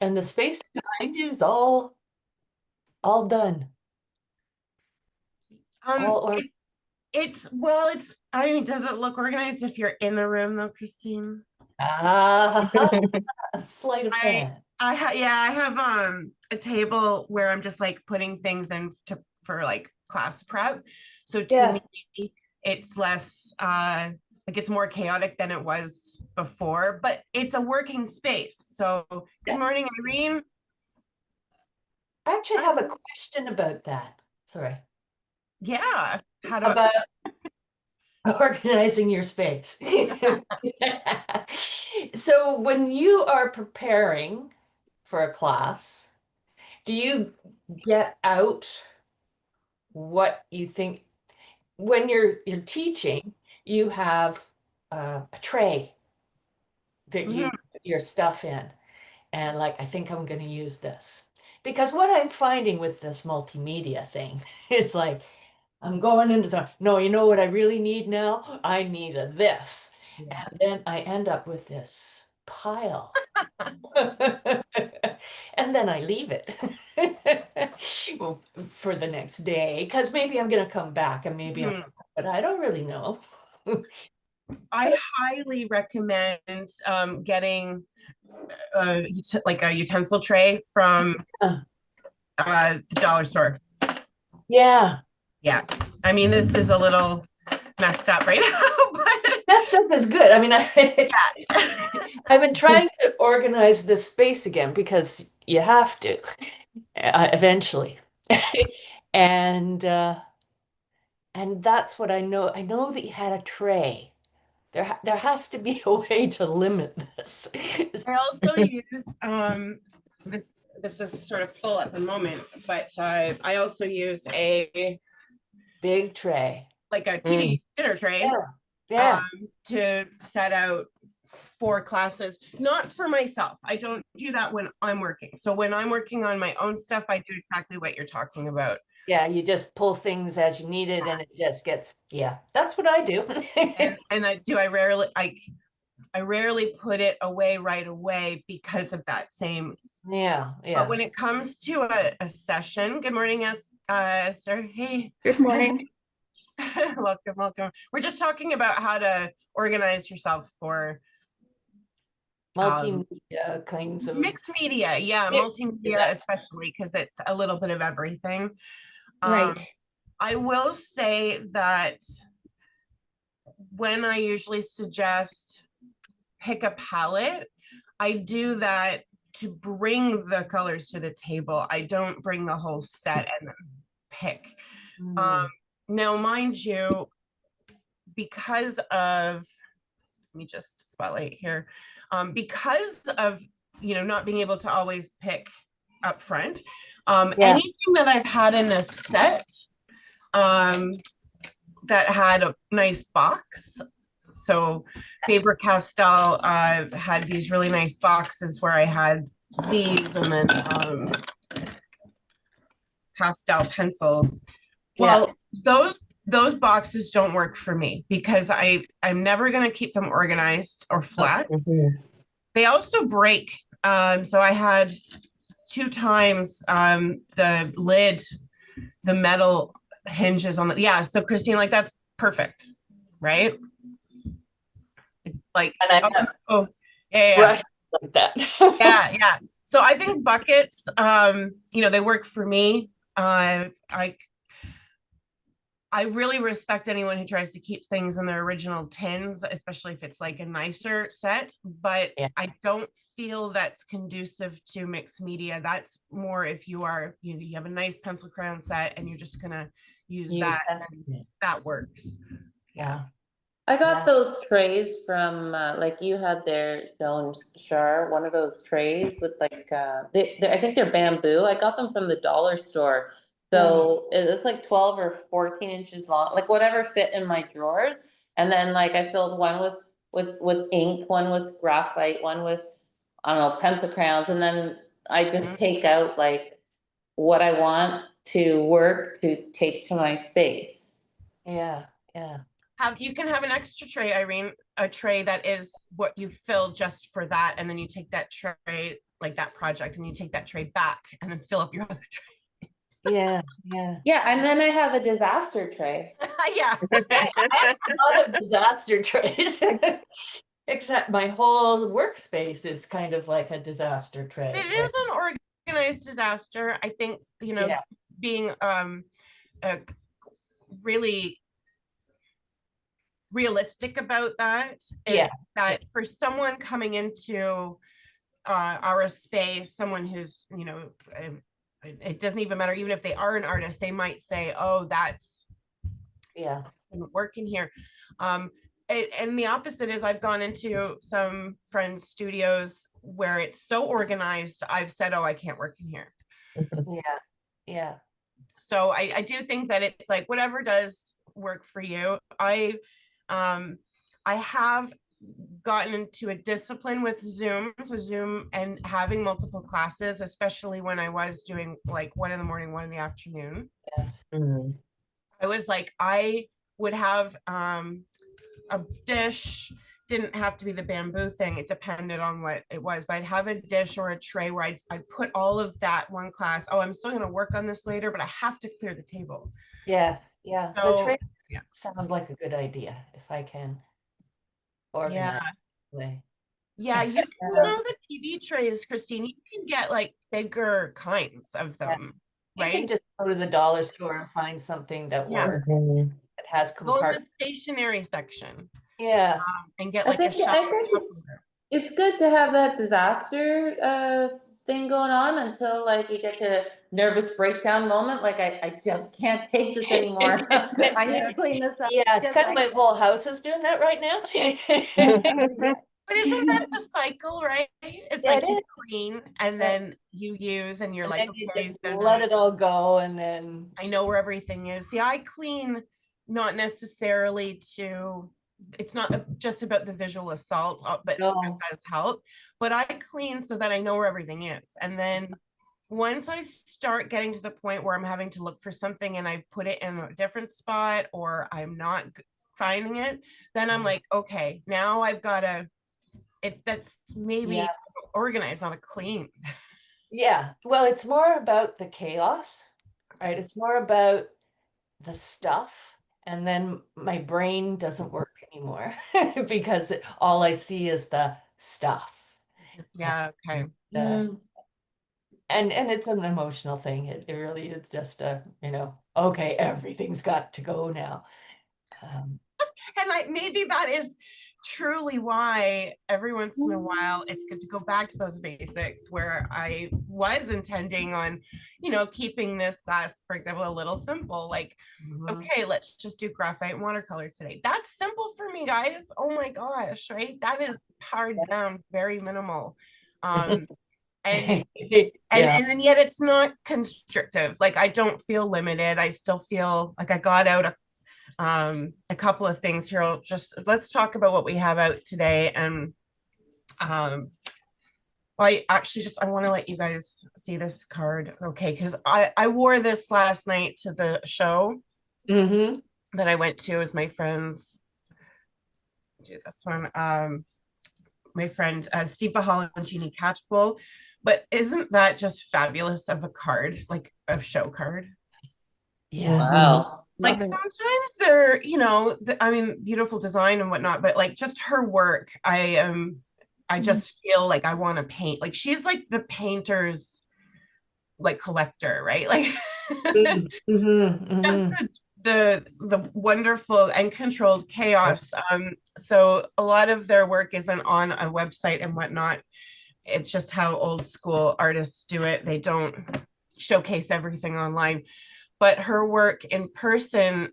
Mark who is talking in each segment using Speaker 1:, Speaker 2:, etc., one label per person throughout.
Speaker 1: And the space behind you is all done.
Speaker 2: Um,
Speaker 1: All or
Speaker 2: it, it's, I mean, does it look organized if you're in the room though, Christine?
Speaker 1: ah, a sleight of
Speaker 2: I
Speaker 1: hand.
Speaker 2: yeah, I have a table where I'm just like putting things in for like class prep. So to
Speaker 1: Yeah.
Speaker 2: me, it's less like it's more chaotic than it was before, but it's a working space. So good
Speaker 1: Yes.
Speaker 2: morning, Irene.
Speaker 1: I actually have a question about that. Sorry.
Speaker 2: Yeah. How do
Speaker 1: About organizing your space. So when you are preparing for a class, do you get out what you think when you're teaching, you have a tray that you
Speaker 2: Mhm.
Speaker 1: put your stuff in, and like I think I'm going to use this. Because what I'm finding with this multimedia thing, it's like I'm going into the, no, you know what I really need now? I need a this.
Speaker 2: Yeah.
Speaker 1: And then I end up with this pile. And then I leave it well, for the next day because maybe I'm going to come back and maybe I'm,
Speaker 2: Mhm.
Speaker 1: but I don't really know.
Speaker 2: I highly recommend getting like a utensil tray from the dollar store.
Speaker 1: Yeah,
Speaker 2: Yeah. I mean, this is a little messed up right now, but
Speaker 1: that stuff is good. I mean,
Speaker 2: yeah.
Speaker 1: I've been trying to organize this space again because you have to eventually. And and that's what I know. I know that you had a tray. There has to be a way to limit this.
Speaker 2: I also use this is sort of full at the moment, but I also use a
Speaker 1: Big tray.
Speaker 2: like a
Speaker 1: Mm.
Speaker 2: TV dinner tray
Speaker 1: Yeah. Yeah.
Speaker 2: to set out for classes, not for myself. I don't do that when I'm working. So when I'm working on my own stuff, I do exactly what you're talking about.
Speaker 1: Yeah, you just pull things as you need it and it just gets, yeah, that's what I do.
Speaker 2: And I rarely put it away right away because of that same.
Speaker 1: Yeah,
Speaker 2: But
Speaker 1: yeah.
Speaker 2: when it comes to a session, good morning, Esther. Hey,
Speaker 3: Good morning.
Speaker 2: welcome, welcome. We're just talking about how to organize yourself for um,
Speaker 1: Multimedia kinds of
Speaker 2: mixed media. Yeah,
Speaker 1: mixed.
Speaker 2: multimedia,
Speaker 1: That's
Speaker 2: especially because it's a little bit of everything.
Speaker 3: Right.
Speaker 2: I will say that when I usually suggest pick a palette, I do that to bring the colors to the table. I don't bring the whole set and pick. Um,
Speaker 1: mm,
Speaker 2: now, mind you, because of, let me just spotlight here, because of, not being able to always pick up front,
Speaker 1: yeah.
Speaker 2: anything that I've had in a set um, that had a nice box. So
Speaker 1: Yes.
Speaker 2: Faber-Castell had these really nice boxes where I had these and then pastel pencils.
Speaker 1: Yeah.
Speaker 2: Well, those boxes don't work for me because I'm never going to keep them organized or flat.
Speaker 1: Mhm.
Speaker 2: They also break. So I had two times the lid, the metal hinges on the, yeah. So Christine, like that's perfect, right? Like,
Speaker 1: And I'm
Speaker 2: oh,
Speaker 1: not
Speaker 2: oh yeah,
Speaker 1: rushed like that.
Speaker 2: yeah, yeah. So I think buckets, they work for me. I really respect anyone who tries to keep things in their original tins, especially if it's like a nicer set, but
Speaker 1: Yeah.
Speaker 2: I don't feel that's conducive to mixed media. That's more if you have a nice pencil crayon set and you're just gonna use
Speaker 1: Use
Speaker 2: that,
Speaker 1: pen.
Speaker 2: that works. Yeah.
Speaker 1: Yeah.
Speaker 3: I got
Speaker 1: Yeah.
Speaker 3: those trays from like you had there shown Shar, one of those trays with like I think they're bamboo. I got them from the dollar store.
Speaker 1: Yeah.
Speaker 3: So it's like 12 or 14 inches long, like whatever fit in my drawers. And then like I filled one with ink, one with graphite, one with I don't know, pencil crayons, and then I just
Speaker 2: Mhm.
Speaker 3: take out like what I want to work to take to my space.
Speaker 1: Yeah. Yeah.
Speaker 2: You can have an extra tray, Irene, a tray that is what you fill just for that, and then you take that tray like that project and you take that tray back and then fill up your other trays.
Speaker 1: Yeah.
Speaker 3: Yeah, and then I have a disaster tray.
Speaker 2: Yeah.
Speaker 1: I have a lot of disaster trays, except my whole workspace is kind of like a disaster tray.
Speaker 2: It is an organized disaster. I think,
Speaker 1: Yeah.
Speaker 2: being really realistic about that is that for someone coming into our space, someone who's, it doesn't even matter, even if they are an artist, they might say, oh, that's working here. And the opposite is I've gone into some friends' studios where it's so organized, I've said, oh, I can't work in here.
Speaker 1: Yeah.
Speaker 2: So I do think that it's like whatever does work for you. I have gotten into a discipline with Zoom. So Zoom and having multiple classes, especially when I was doing like 1 in the morning, 1 in the afternoon.
Speaker 1: Yes.
Speaker 2: I was like, I would have a dish, didn't have to be the bamboo thing. It depended on what it was, but I'd have a dish or a tray where I'd put all of that one class. Oh, I'm still going to work on this later, but I have to clear the table.
Speaker 1: Yes. Yeah.
Speaker 2: So,
Speaker 1: The trays sound like a good idea if I can organize way.
Speaker 2: Yeah, you can the TV trays, Christine. You can get like bigger kinds of them, right?
Speaker 1: You can just go to the dollar store and find something that works. That has
Speaker 2: Go in the
Speaker 1: compartments.
Speaker 2: stationery section.
Speaker 1: Yeah.
Speaker 2: And get
Speaker 3: I
Speaker 2: like
Speaker 3: think it's good to have that disaster thing going on until like you get to nervous breakdown moment. Like I just can't take this anymore. I need to clean this up.
Speaker 1: Yeah, it's kind of my whole house is doing that right now.
Speaker 2: But isn't that the cycle, right? It's like you clean and then you use and you're
Speaker 1: and
Speaker 2: like,
Speaker 1: then you
Speaker 2: okay,
Speaker 1: just let it all go, and then
Speaker 2: I know where everything is. See, I clean not necessarily to, it's not just about the visual assault, but it does help. But I clean so that I know where everything is. And then once I start getting to the point where I'm having to look for something and I put it in a different spot or I'm not finding it, then I'm like, okay, now I've got to, that's maybe organized, not a clean.
Speaker 1: Yeah, well, it's more about the chaos, right? It's more about the stuff, and then my brain doesn't work anymore because all I see is the stuff.
Speaker 2: Yeah, okay.
Speaker 1: And it's an emotional thing. It really is just okay, everything's got to go now.
Speaker 2: And maybe that is truly why every once in a while it's good to go back to those basics where I was intending on, keeping this class, for example, a little simple, like, okay, let's just do graphite and watercolor today. That's simple for me, guys. Oh my gosh, right? That is pared down, very minimal. And and yet it's not constrictive. Like I don't feel limited. I still feel like I got out a couple of things here. Let's talk about what we have out today. And I want to let you guys see this card. Okay, because I wore this last night to the show that I went to as my friends. Do this one. My friend Steve Bahal and Jeannie Catchpole. But isn't that just fabulous of a card, like a show card?
Speaker 1: Yeah.
Speaker 3: Wow.
Speaker 2: Like sometimes they're, beautiful design and whatnot, but like just her work, I just feel like I want to paint. Like she's like the painter's like collector, right? Like just the wonderful and controlled chaos. So a lot of their work isn't on a website and whatnot. It's just how old school artists do it. They don't showcase everything online. But her work in person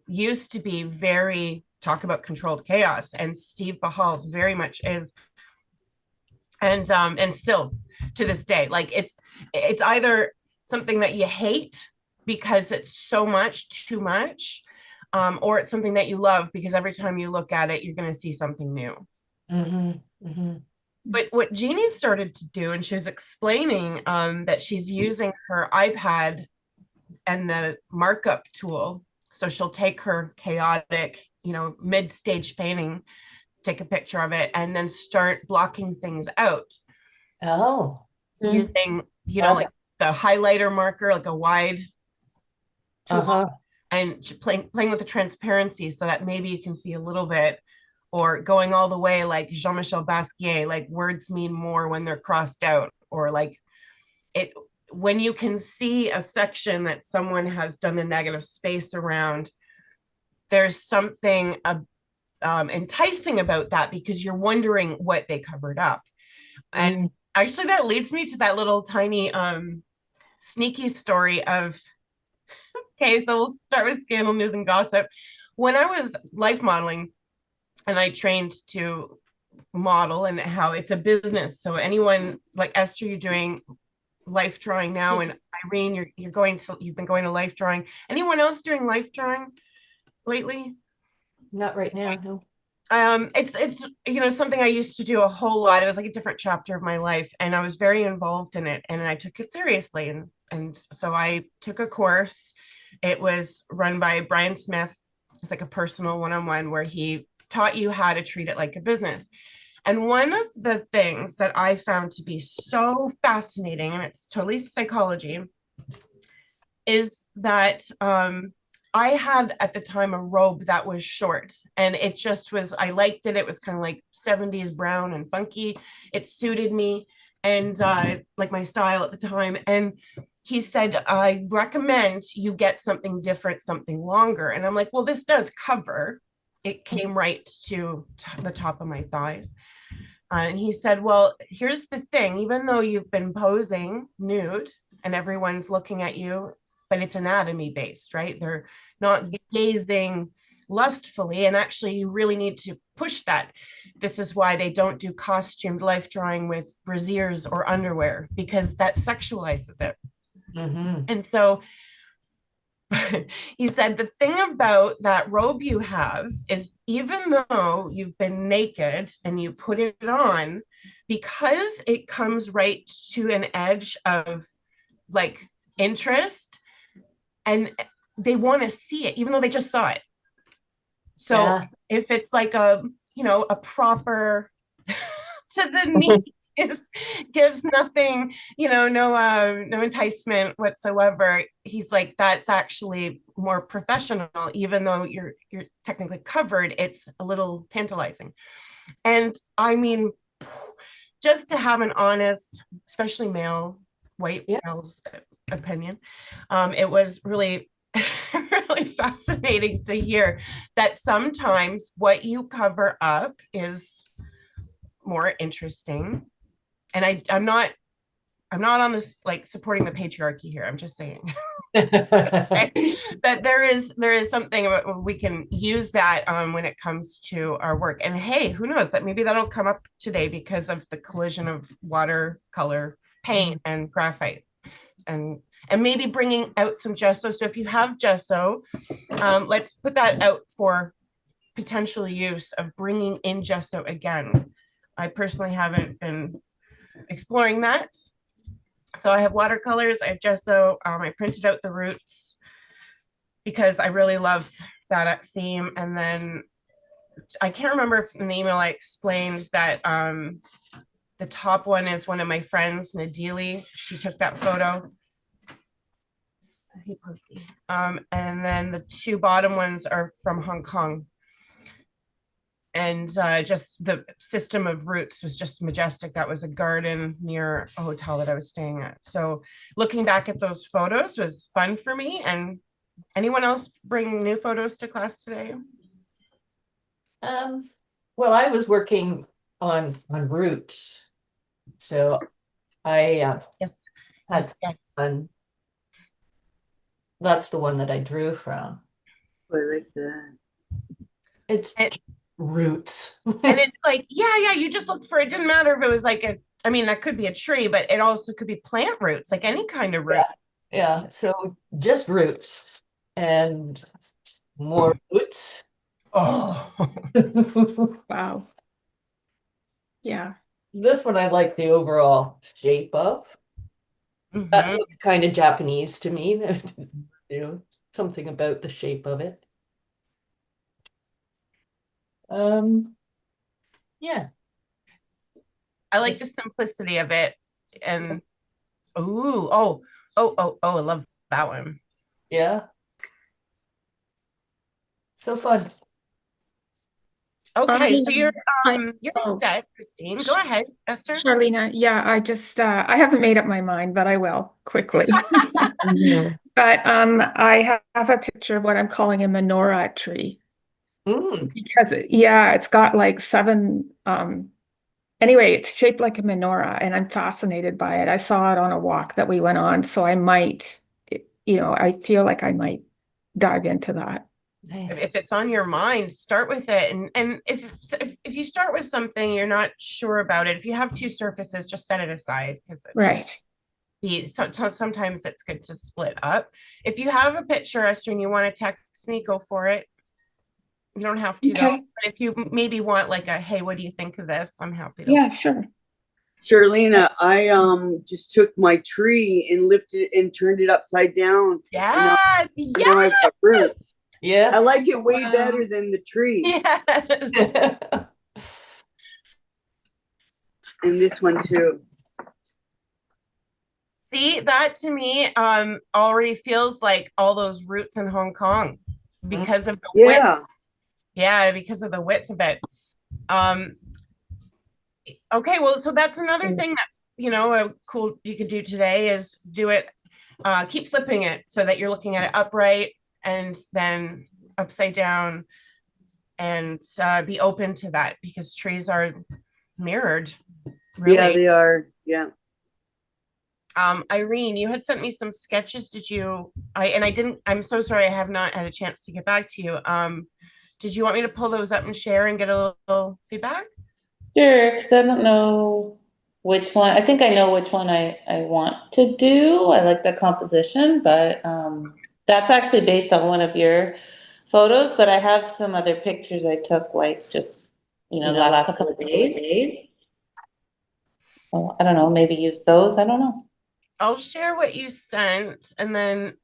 Speaker 2: used to be very talk about controlled chaos, and Steve Bahal's very much is, and still to this day, like it's either something that you hate because it's so much too much, or it's something that you love because every time you look at it, you're going to see something new. But what Jeannie started to do, and she was explaining that she's using her iPad and the markup tool. So she'll take her chaotic, mid-stage painting, take a picture of it, and then start blocking things out.
Speaker 1: Oh. Mm.
Speaker 2: using,
Speaker 1: Oh.
Speaker 2: like the highlighter marker, like a wide tool,
Speaker 1: Uh-huh.
Speaker 2: and playing with the transparency so that maybe you can see a little bit, or going all the way like Jean-Michel Basquiat, like words mean more when they're crossed out, or like it when you can see a section that someone has done the negative space around, there's something enticing about that because you're wondering what they covered up. And
Speaker 1: Mm.
Speaker 2: actually, that leads me to that little tiny sneaky story of, okay, so we'll start with scandal news and gossip. When I was life modeling and I trained to model and how it's a business. So anyone like Esther, you're doing life drawing now, and Irene, you've been going to life drawing. Anyone else doing life drawing lately?
Speaker 1: Not right now, no.
Speaker 2: It's something I used to do a whole lot. It was like a different chapter of my life, and I was very involved in it, and I took it seriously, and so I took a course. It was run by Brian Smith. It's like a personal one-on-one where he taught you how to treat it like a business. And one of the things that I found to be so fascinating, and it's totally psychology, is that I had at the time a robe that was short, and it just was, I liked it. It was kind of like 70s brown and funky. It suited me and like my style at the time. And he said, I recommend you get something different, something longer. And I'm like, well, this does cover. It came right to the top of my thighs. And he said, well, here's the thing, even though you've been posing nude and everyone's looking at you, but it's anatomy based, right? They're not gazing lustfully. And actually, you really need to push that. This is why they don't do costumed life drawing with brasiers or underwear, because that sexualizes it.
Speaker 1: Mm-hmm.
Speaker 2: And so he said, the thing about that robe you have is even though you've been naked and you put it on, because it comes right to an edge of like interest, and they want to see it, even though they just saw it. So
Speaker 1: Yeah.
Speaker 2: if it's like a proper to the knee is gives nothing, no enticement whatsoever. He's like, that's actually more professional, even though you're technically covered, it's a little tantalizing. And I mean, just to have an honest, especially male, white
Speaker 1: Yeah.
Speaker 2: male's opinion, it was really really fascinating to hear that sometimes what you cover up is more interesting. And I'm not on this like supporting the patriarchy here. I'm just saying that there is something about, we can use that when it comes to our work. And hey, who knows, that maybe that'll come up today because of the collision of watercolor paint and graphite, and maybe bringing out some gesso. So if you have gesso, let's put that out for potential use of bringing in gesso again. I personally haven't been exploring that. So I have watercolors, I have gesso. I printed out the roots because I really love that theme. And then I can't remember if in the email I explained that the top one is one of my friends, Nadili. She took that photo. And then the two bottom ones are from Hong Kong. And just the system of roots was just majestic. That was a garden near a hotel that I was staying at. So looking back at those photos was fun for me. And anyone else bring new photos to class today?
Speaker 1: Um, well, I was working on roots, so I
Speaker 2: Yes,
Speaker 1: had
Speaker 2: yes, yes.
Speaker 1: fun. That's the one that I drew from.
Speaker 3: I like that.
Speaker 1: It's
Speaker 2: And,
Speaker 1: roots.
Speaker 2: and it's like, yeah, you just looked for it. Didn't matter if it was like I mean, that could be a tree, but it also could be plant roots, like any kind of root.
Speaker 1: Yeah, yeah. So just roots and more roots.
Speaker 2: Oh,
Speaker 4: Wow. Yeah.
Speaker 1: This one I like the overall shape of. That
Speaker 2: mhm.
Speaker 1: looked kind of Japanese to me. You know, something about the shape of it. Um, yeah.
Speaker 2: I like the simplicity of it. And oh, I love that one.
Speaker 1: Yeah. So fun.
Speaker 2: Okay, so
Speaker 4: I,
Speaker 2: you're
Speaker 4: oh,
Speaker 2: set, Christine. Go ahead, Esther.
Speaker 4: Charlene, yeah, I just I haven't made up my mind, but I will quickly. But I have a picture of what I'm calling a menorah tree
Speaker 1: Mm.
Speaker 4: because yeah, it's got like seven anyway, it's shaped like a menorah and I'm fascinated by it. I saw it on a walk that we went on, so I might, I feel like I might dive into that.
Speaker 1: Nice.
Speaker 2: If it's on your mind, start with it. And if you start with something you're not sure about it, if you have two surfaces, just set it aside because
Speaker 4: Right.
Speaker 2: sometimes it's good to split up. If you have a picture, Esther, and you want to text me, go for it. You don't have to though.
Speaker 4: Okay.
Speaker 2: But if you maybe want like a, hey, what do you think of this? I'm happy to.
Speaker 4: Yeah, sure.
Speaker 5: Charlena, I just took my tree and lifted and turned it upside down.
Speaker 2: Yes,
Speaker 5: Now I've got roots. I
Speaker 1: Yes.
Speaker 5: like it way
Speaker 4: Wow.
Speaker 5: better than the tree.
Speaker 2: yes.
Speaker 5: And this one too.
Speaker 2: See, that to me already feels like all those roots in Hong Kong because of the width.
Speaker 5: Yeah.
Speaker 2: Yeah, because of the width of it. Okay, well, so that's another thing that's, a cool you could do today is do it, keep flipping it so that you're looking at it upright and then upside down, and be open to that because trees are mirrored, really.
Speaker 5: Yeah, they are. Yeah.
Speaker 2: Irene, you had sent me some sketches. I'm so sorry, I have not had a chance to get back to you. Did you want me to pull those up and share and get a little feedback?
Speaker 3: Sure, because I don't know which one. I think I know which one I want to do. I like the composition, but that's actually based on one of your photos. But I have some other pictures I took, like just last couple of days. Oh, I don't know. Maybe use those. I don't know.
Speaker 2: I'll share what you sent, and then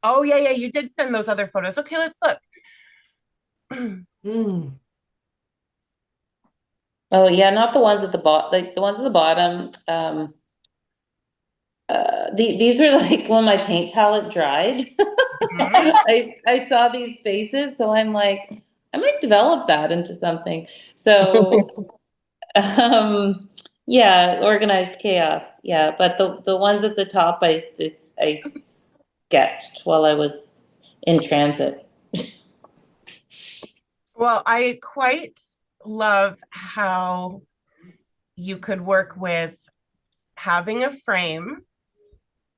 Speaker 2: oh yeah, you did send those other photos. Okay, let's look.
Speaker 1: Mm.
Speaker 3: Oh yeah, not the ones at the bottom. Like the ones at the bottom. These were like when my paint palette dried.
Speaker 2: Mhm.
Speaker 3: I saw these faces, so I'm like, I might develop that into something. So, yeah, organized chaos. Yeah, but the ones at the top, I sketched while I was in transit.
Speaker 2: Well, I quite love how you could work with having a frame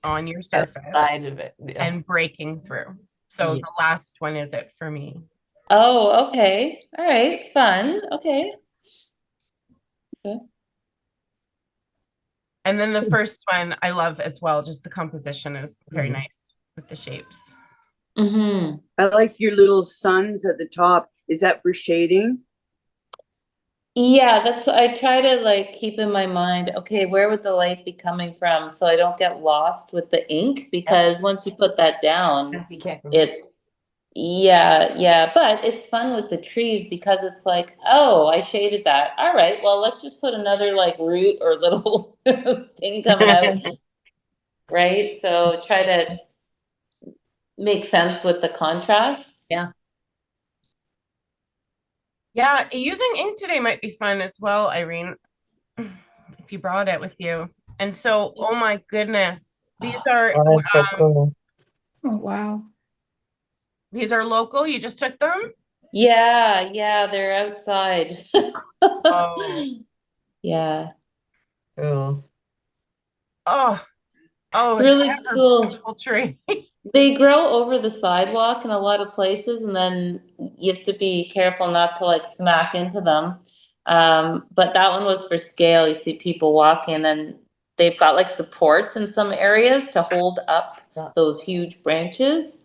Speaker 2: on your surface
Speaker 1: Side of it. Yeah.
Speaker 2: and breaking through. So
Speaker 1: Yeah.
Speaker 2: the last one is it for me.
Speaker 3: Oh, okay. All right. Fun. Okay.
Speaker 2: And then the first one I love as well. Just the composition is very nice with the shapes.
Speaker 3: Mm-hmm.
Speaker 5: I like your little suns at the top. Is that for shading?
Speaker 3: Yeah, that's what I try to like keep in my mind. Okay, where would the light be coming from so I don't get lost with the ink? Because once you put that down,
Speaker 1: You can't remember.
Speaker 3: it's yeah, but it's fun with the trees because it's like, oh, I shaded that. All right, well, let's just put another like root or little thing coming out, right? So try to make sense with the contrast.
Speaker 1: Yeah.
Speaker 2: Yeah, using ink today might be fun as well, Irene, if you brought it with you. And so, oh my goodness, these are
Speaker 6: Oh, that's so cool.
Speaker 4: Oh, wow.
Speaker 2: these are local. You just took them?
Speaker 3: Yeah, they're outside.
Speaker 2: Oh.
Speaker 3: Yeah.
Speaker 6: Cool.
Speaker 2: Oh,
Speaker 3: Really cool.
Speaker 2: beautiful tree.
Speaker 3: They grow over the sidewalk in a lot of places, and then you have to be careful not to like smack into them. But that one was for scale. You see people walking, and they've got like supports in some areas to hold up those huge branches.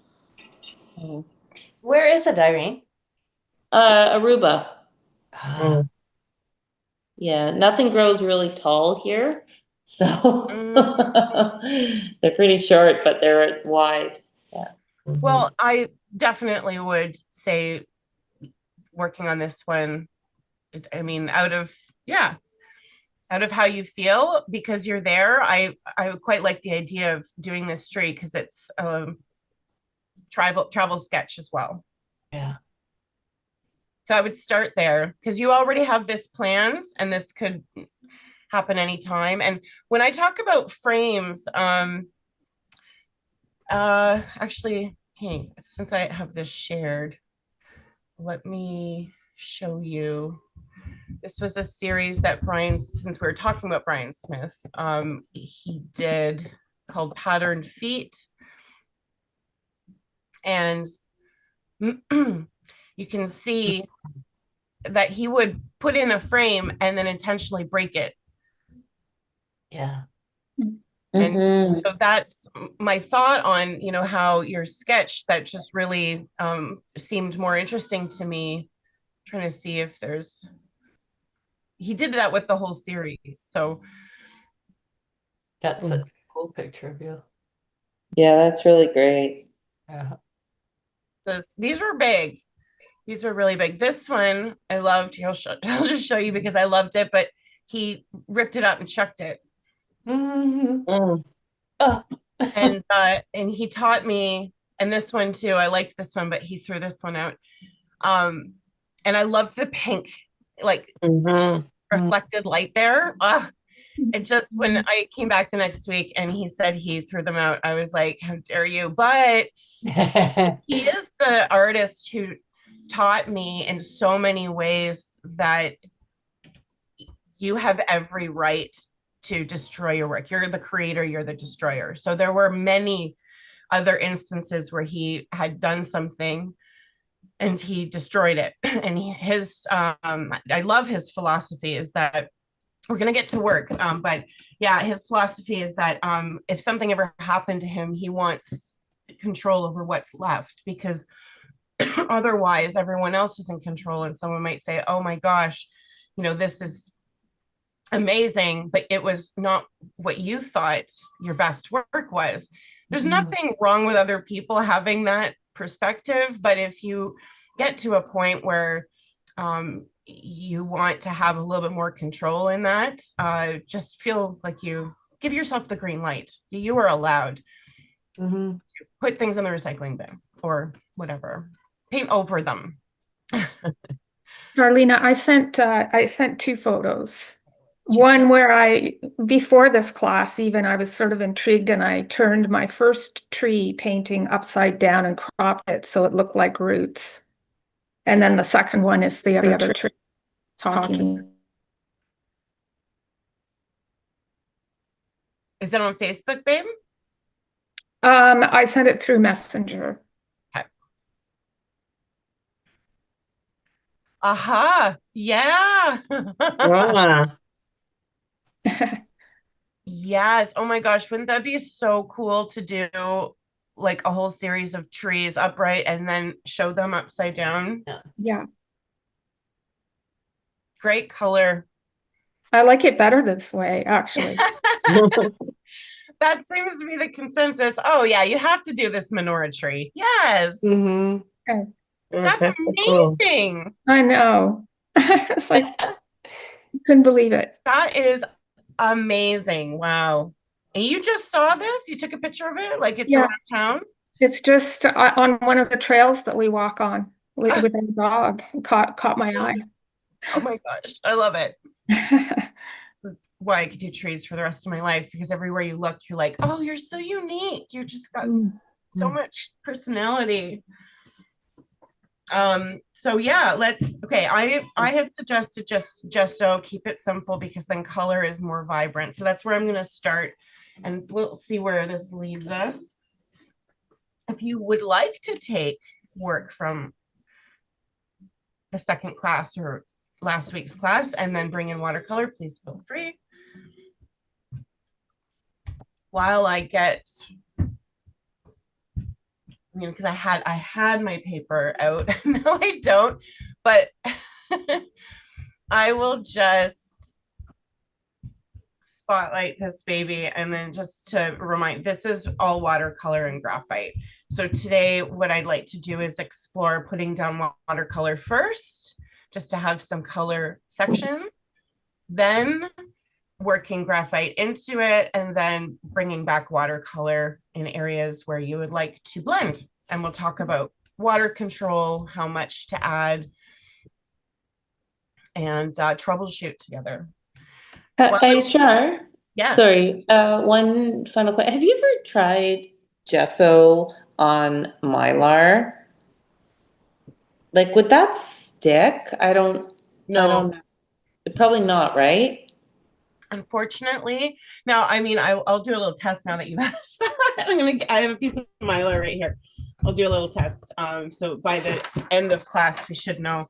Speaker 1: Where is it, Irene?
Speaker 3: Aruba.
Speaker 6: Mm.
Speaker 3: Yeah, nothing grows really tall here. So they're pretty short, but they're wide. Yeah.
Speaker 2: Well, I definitely would say working on this one, I mean, out of how you feel because you're there. I would quite like the idea of doing this tree because it's a travel sketch as well.
Speaker 1: Yeah.
Speaker 2: So I would start there because you already have this planned and this could happen anytime. And when I talk about frames, actually, hey, since I have this shared, let me show you. This was a series that Brian, since we were talking about Brian Smith, he did called Patterned Feet. And you can see that he would put in a frame and then intentionally break it.
Speaker 1: Yeah.
Speaker 2: And
Speaker 3: Mhm.
Speaker 2: so that's my thought on, how your sketch that just really seemed more interesting to me. Trying to see if he did that with the whole series. So
Speaker 1: That's a cool picture of you.
Speaker 3: Yeah, that's really great.
Speaker 1: Yeah.
Speaker 2: so these were big. These were really big. This one I loved. I'll just show you because I loved it, but he ripped it up and chucked it.
Speaker 1: Mhm.
Speaker 6: Mm.
Speaker 1: Oh.
Speaker 2: And he taught me, and this one too, I liked this one, but he threw this one out. And I loved the pink, like
Speaker 6: Mhm.
Speaker 2: reflected light there. And just when I came back the next week and he said he threw them out, I was like, how dare you? But he is the artist who taught me in so many ways that you have every right to destroy your work. You're the creator, you're the destroyer. So there were many other instances where he had done something and he destroyed it. And I love his philosophy is that we're going to get to work. But yeah, his philosophy is that if something ever happened to him, he wants control over what's left because otherwise everyone else is in control. And someone might say, oh my gosh, this is amazing, but it was not what you thought your best work was. There's nothing wrong with other people having that perspective, but if you get to a point where you want to have a little bit more control in that, just feel like you give yourself the green light. You are allowed
Speaker 1: Mhm.
Speaker 2: to put things in the recycling bin or whatever, paint over them.
Speaker 4: Carlina, I sent two photos. One where before this class, even I was sort of intrigued and I turned my first tree painting upside down and cropped it so it looked like roots. And then the second one is the other tree talking.
Speaker 2: Is it on Facebook, babe?
Speaker 4: I sent it through Messenger.
Speaker 2: Okay. Aha. Yeah.
Speaker 6: Ah.
Speaker 2: Yes. Oh my gosh. Wouldn't that be so cool to do like a whole series of trees upright and then show them upside down?
Speaker 4: Yeah,
Speaker 2: Great color.
Speaker 4: I like it better this way, actually.
Speaker 2: That seems to be the consensus. Oh yeah, you have to do this menorah tree. Yes.
Speaker 1: Mhm.
Speaker 4: Okay.
Speaker 2: That's
Speaker 6: That's so cool.
Speaker 2: amazing.
Speaker 4: I know. It's like, couldn't believe it.
Speaker 2: That is amazing. Wow. And you just saw this? You took a picture of it? Like it's
Speaker 4: Yeah,
Speaker 2: around town?
Speaker 4: it's just on one of the trails that we walk on with our dog. Caught my eye.
Speaker 2: Oh my gosh. I love it. This is why I could do trees for the rest of my life because everywhere you look, you're like, oh, you're so unique. You just got so much personality. So yeah, okay. I had suggested just gesso, keep it simple because then color is more vibrant. So that's where I'm gonna start and we'll see where this leads us. If you would like to take work from the second class or last week's class and then bring in watercolor, please feel free. While I get, because I had my paper out. No, I don't, but I will just spotlight this baby and then just to remind, this is all watercolor and graphite. So today what I'd like to do is explore putting down watercolor first, just to have some color section. Then working graphite into it and then bringing back watercolor in areas where you would like to blend. And we'll talk about water control, how much to add, and troubleshoot together.
Speaker 3: Aishar,
Speaker 2: Yeah.
Speaker 3: sorry, one final question. Have you ever tried gesso on Mylar? Like, would that stick? I
Speaker 2: No,
Speaker 3: don't, probably not, right?
Speaker 2: unfortunately. Now, I mean, I'll do a little test now that you've asked that. I have a piece of Mylar right here. I'll do a little test. So by the end of class, we should know.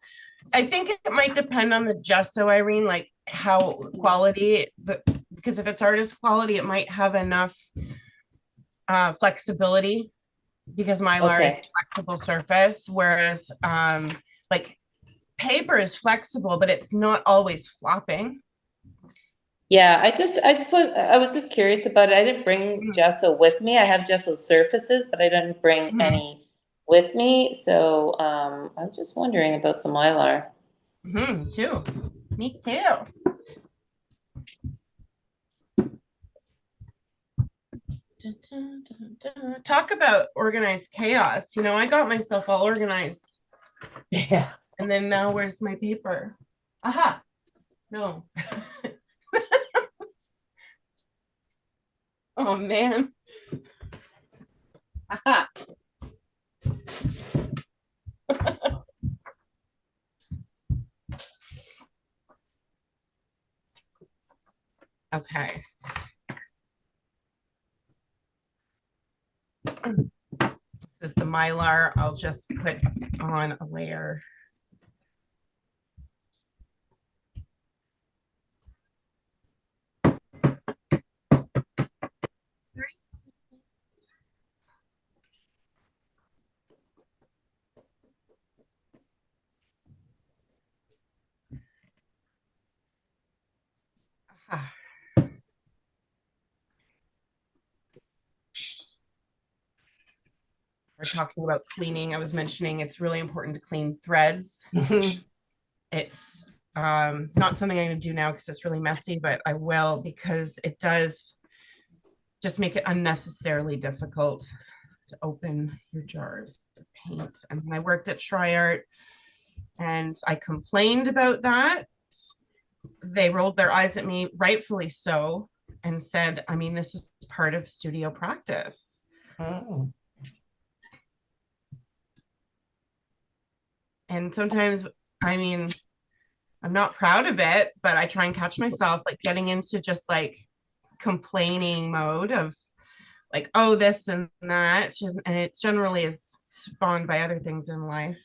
Speaker 2: I think it might depend on the gesso, Irene, like how quality, because if it's artist quality, it might have enough flexibility because Mylar is a
Speaker 3: Okay.
Speaker 2: flexible surface, whereas like paper is flexible, but it's not always flopping.
Speaker 3: Yeah, I was just curious about it. I didn't bring gesso with me. I have gesso surfaces, but I didn't bring any with me. So, I'm just wondering about the Mylar.
Speaker 2: Too. Me too. Talk about organized chaos. You know, I got myself all organized.
Speaker 1: Yeah.
Speaker 2: And then now where's my paper? Aha. No. Oh man. Aha. Okay. This is the Mylar. I'll just put on a layer. Aha. We're talking about cleaning. I was mentioning it's really important to clean threads. It's not something I'm going to do now because it's really messy, but I will because it does just make it unnecessarily difficult to open your jars of paint. And when I worked at Tri-Art and I complained about that, they rolled their eyes at me, rightfully so, and said, I mean, this is part of studio practice.
Speaker 1: Oh.
Speaker 2: And sometimes, I mean, I'm not proud of it, but I try and catch myself like getting into just like complaining mode of like, oh, this and that. And it generally is spawned by other things in life.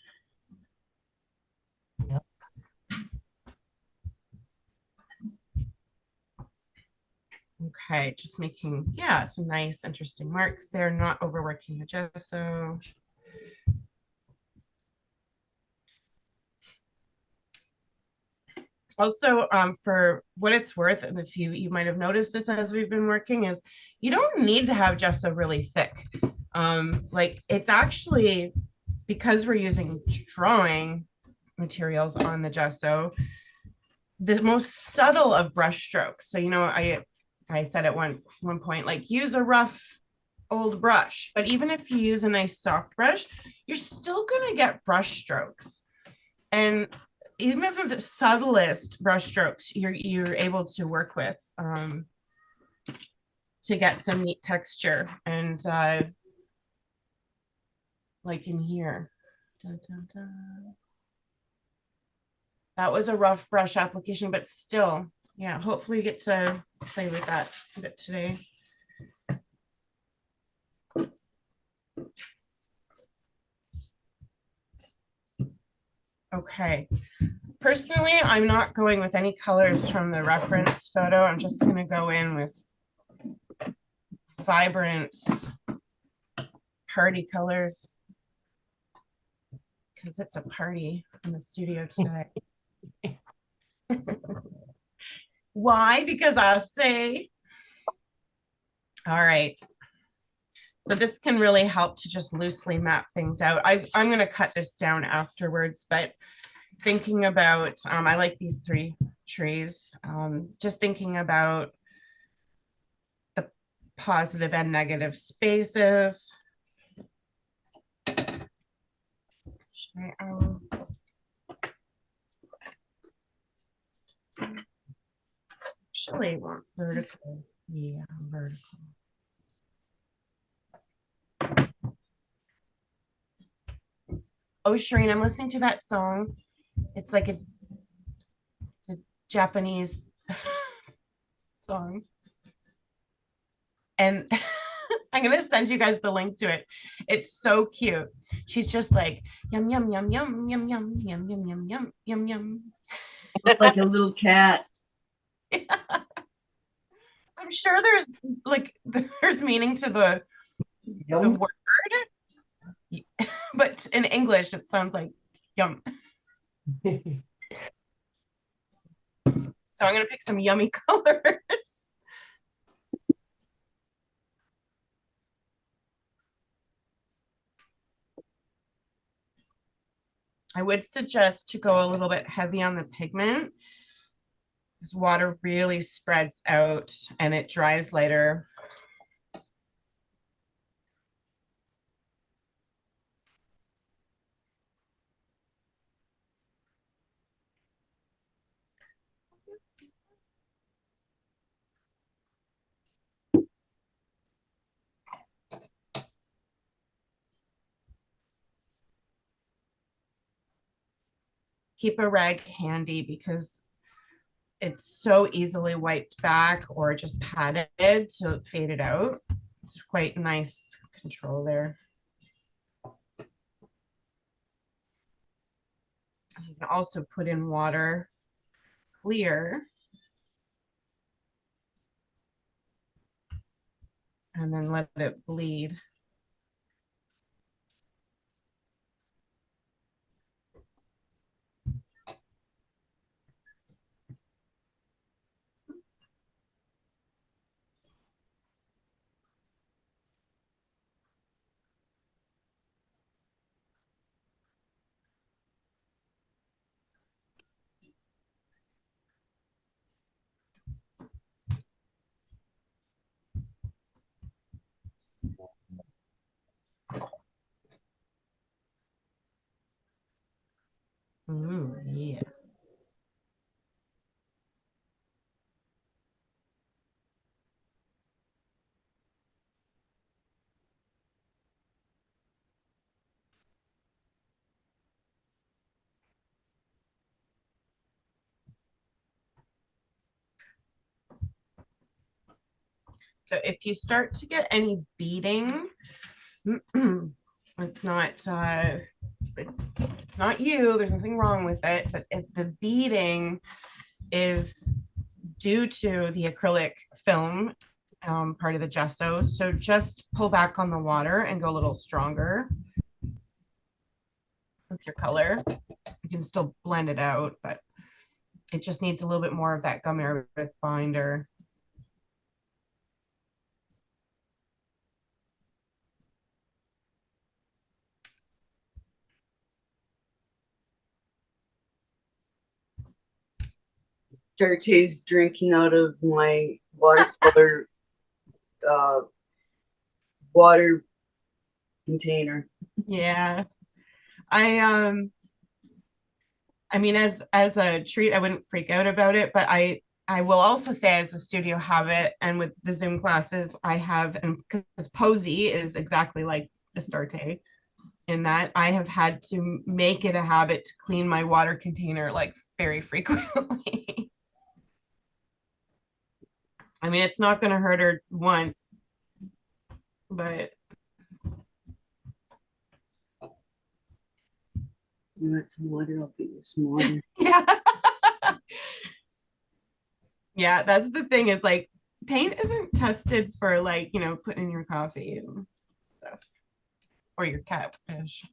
Speaker 1: Yep.
Speaker 2: Okay, just making, yeah, some nice, interesting marks there, not overworking the gesso. Also, for what it's worth, and if you might have noticed this as we've been working, is you don't need to have gesso really thick. Like it's actually, because we're using drawing materials on the gesso, the most subtle of brush strokes. So, you know, I said at one point, like use a rough old brush, but even if you use a nice soft brush, you're still gonna get brush strokes. And even the subtlest brush strokes you're able to work with to get some neat texture. And like in here, dun, dun, dun. That was a rough brush application, but still, yeah, hopefully you get to play with that a bit today. Okay. Personally, I'm not going with any colors from the reference photo. I'm just going to go in with vibrant party colors because it's a party in the studio today. Why? Because I'll say, all right. So this can really help to just loosely map things out. I'm going to cut this down afterwards, but thinking about, I like these three trees. Just thinking about the positive and negative spaces. Should I, actually want vertical. Yeah, vertical. Oh, Shireen, I'm listening to that song. It's like it's a Japanese song. And I'm gonna send you guys the link to it. It's so cute. She's just like yum yum yum yum yum yum yum yum yum yum yum yum.
Speaker 5: Like a little cat.
Speaker 2: I'm sure there's like there's meaning to the
Speaker 5: Yum.
Speaker 2: word, but in English it sounds like yum. So I'm gonna pick some yummy colors. I would suggest to go a little bit heavy on the pigment. This water really spreads out and it dries later. Keep a rag handy because it's so easily wiped back or just patted to fade it out. It's quite nice control there. You can also put in water clear and then let it bleed. Ooh, yeah. So if you start to get any beading, it's not you. There's nothing wrong with it, but the beading is due to the acrylic film part of the gesso. So just pull back on the water and go a little stronger with your color. You can still blend it out, but it just needs a little bit more of that gum arabic binder.
Speaker 5: Sartay's drinking out of my watercolor uh, water container.
Speaker 2: Yeah. I mean, as a treat, I wouldn't freak out about it, but I will also say as a studio habit and with the Zoom classes I have, and because Posey is exactly like Astarte in that I have had to make it a habit to clean my water container like very frequently. I mean, it's not going to hurt her once, but
Speaker 5: You want some water? I'll get you some water.
Speaker 2: yeah. Yeah, that's the thing is like paint isn't tested for like, you know, putting in your coffee and stuff or your catfish.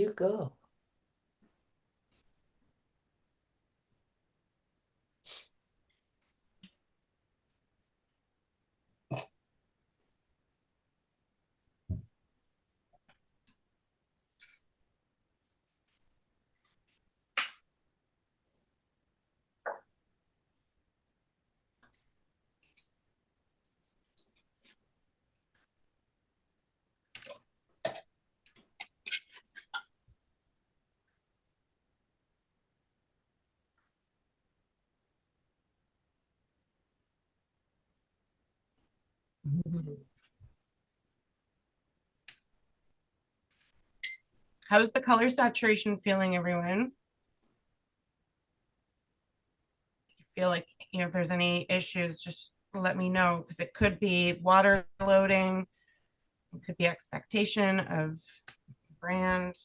Speaker 1: You go.
Speaker 2: How's the color saturation feeling, everyone? Feel like, if there's any issues, just let me know, because it could be water loading, it could be expectation of brand.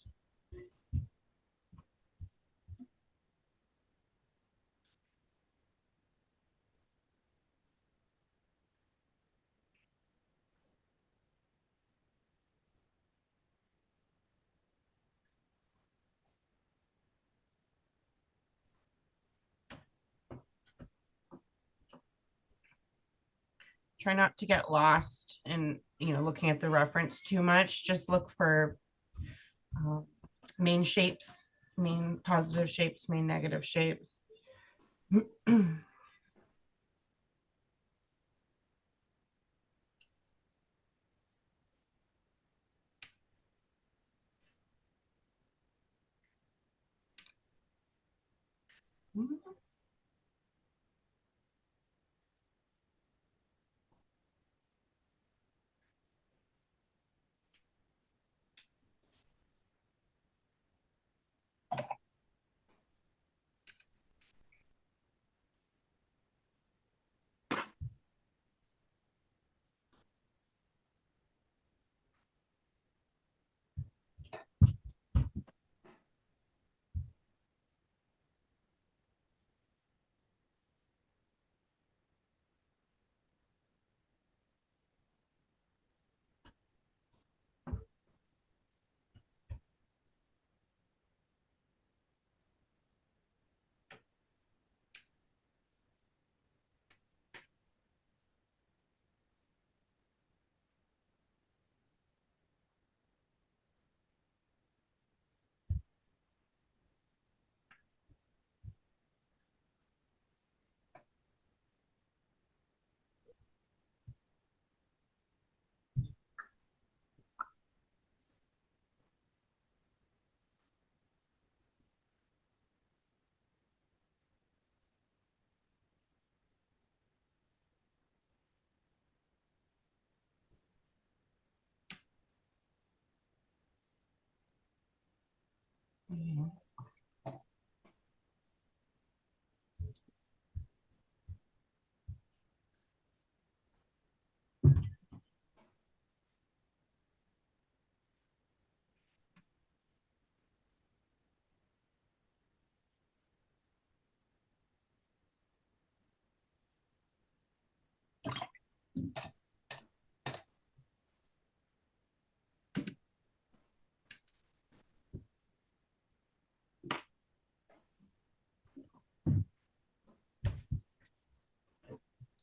Speaker 2: Try not to get lost in, looking at the reference too much. Just look for main shapes, main positive shapes, main negative shapes.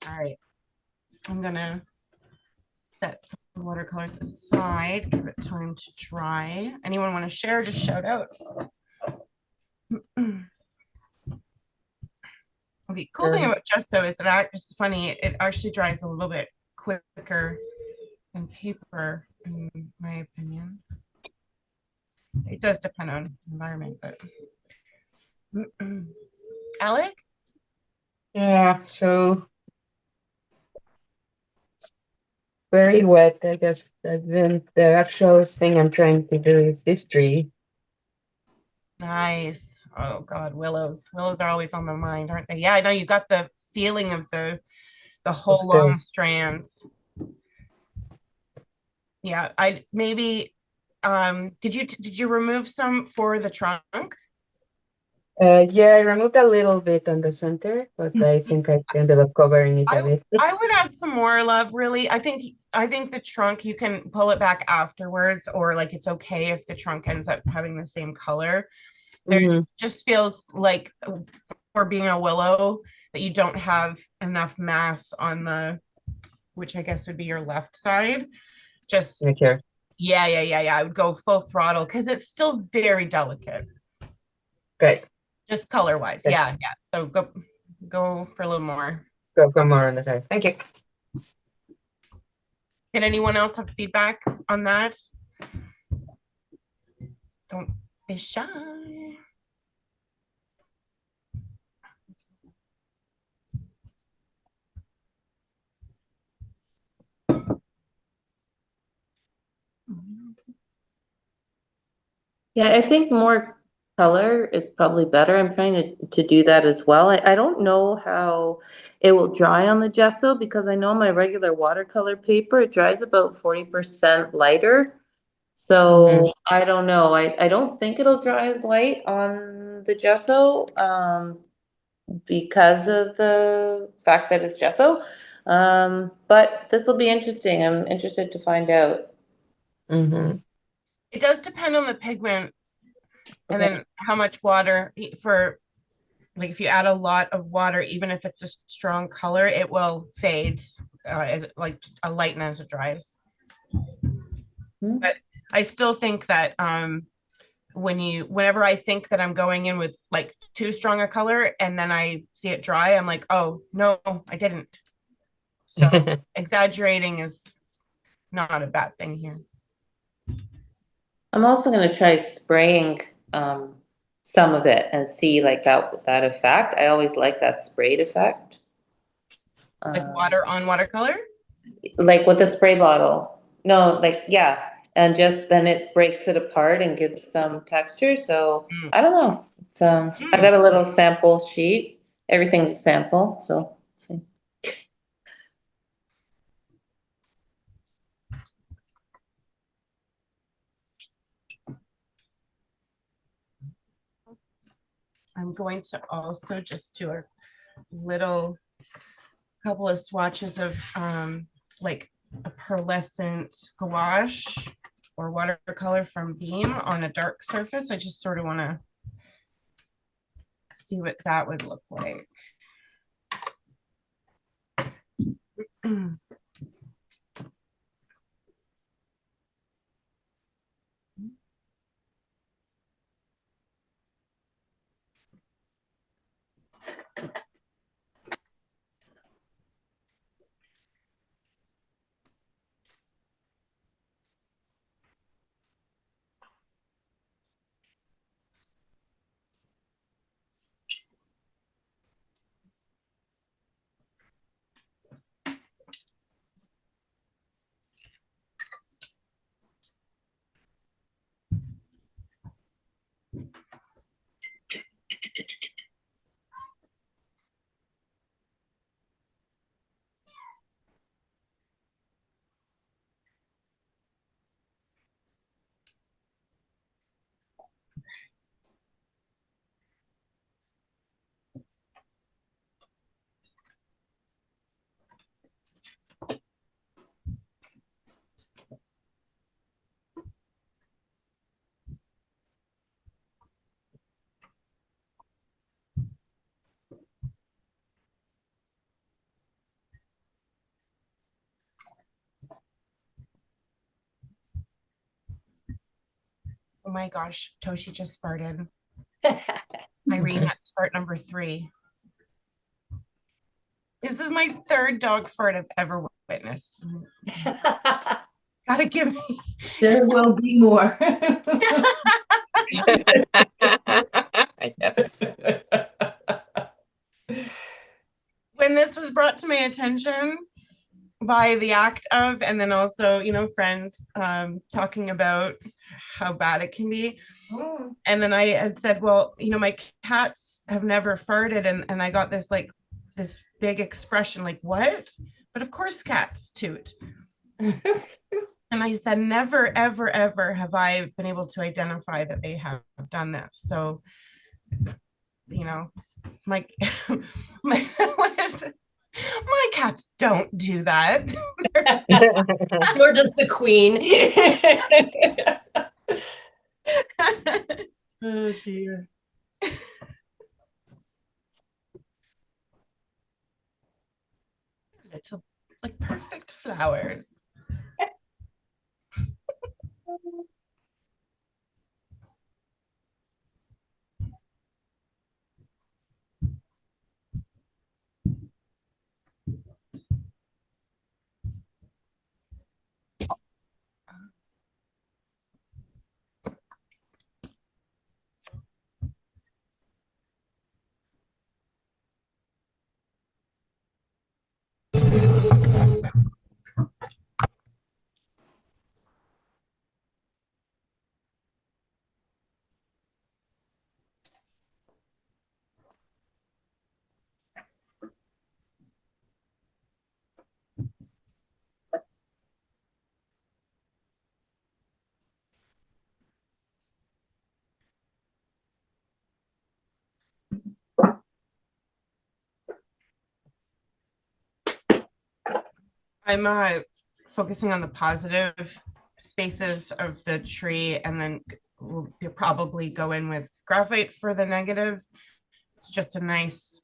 Speaker 2: All right, I'm gonna set the watercolors aside, give it time to dry. Anyone want to share? Just shout out. The cool thing about gesso is that it's funny, it actually dries a little bit quicker than paper, in my opinion. It does depend on environment, but Alec?
Speaker 6: Yeah, so very wet, I guess. Then the actual thing I'm trying to do is history
Speaker 2: Nice. Oh God, willows. Willows are always on the mind, aren't they? Yeah, I know you got the feeling of the
Speaker 6: of
Speaker 2: whole long
Speaker 6: the
Speaker 2: strands. Yeah, I maybe did you remove some for the trunk?
Speaker 6: Yeah, I removed a little bit on the center, but I think I ended up covering it a bit.
Speaker 2: I would add some more love, really. I think the trunk, you can pull it back afterwards, or like it's okay if the trunk ends up having the same color. There
Speaker 6: Mhm.
Speaker 2: just feels like for being a willow that you don't have enough mass on the, which I guess would be your left side. Just
Speaker 6: Like here.
Speaker 2: yeah. I would go full throttle because it's still very delicate,
Speaker 6: Okay.
Speaker 2: just color wise.
Speaker 6: Okay.
Speaker 2: Yeah. So go for a little more.
Speaker 6: Go more on the side. Thank you.
Speaker 2: Did anyone else have feedback on that? Don't be shy.
Speaker 3: Yeah, I think more color is probably better. I'm trying to do that as well. I don't know how it will dry on the gesso because I know my regular watercolor paper, it dries about 40% lighter. So I don't know. I don't think it'll dry as light on the gesso because of the fact that it's gesso. But this will be interesting. I'm interested to find out.
Speaker 6: Mm-hmm.
Speaker 2: It does depend on the pigment and
Speaker 3: Okay.
Speaker 2: then how much water for, like if you add a lot of water, even if it's a strong color, it will fade as like a lighten as it dries.
Speaker 3: Hmm.
Speaker 2: But I still think that whenever I think that I'm going in with like too strong a color and then I see it dry, I'm like, oh no, I didn't. So exaggerating is not a bad thing here.
Speaker 3: I'm also gonna try spraying some of it and see like that effect. I always like that sprayed effect.
Speaker 2: Like
Speaker 3: Um,
Speaker 2: water on watercolor.
Speaker 3: like with a spray bottle. No, like yeah, and just then it breaks it apart and gives some texture. So
Speaker 2: Mm.
Speaker 3: I don't know. It's I got a little sample sheet. Everything's a sample, so let's see.
Speaker 2: I'm going to also just do a little couple of swatches of like a pearlescent gouache or watercolor from Beam on a dark surface. I just sort of want to see what that would look like. Oh my gosh, Toshi just farted. Irene, that's fart number 3. This is my 3rd dog fart I've ever witnessed. Gotta give me.
Speaker 1: There will be more.
Speaker 6: Yes.
Speaker 2: When this was brought to my attention by the act of, and then also, friends talking about how bad it can be. And then I had said, well, my cats have never farted. And I got this big expression, like, what? But of course cats toot. And I said, never, ever, ever have I been able to identify that they have done this. So you know, my, what is it? My cats don't do that.
Speaker 1: Nor does the queen. Oh dear.
Speaker 2: Little, like perfect flowers. I'm focusing on the positive spaces of the tree, and then we'll probably go in with graphite for the negative. It's just a nice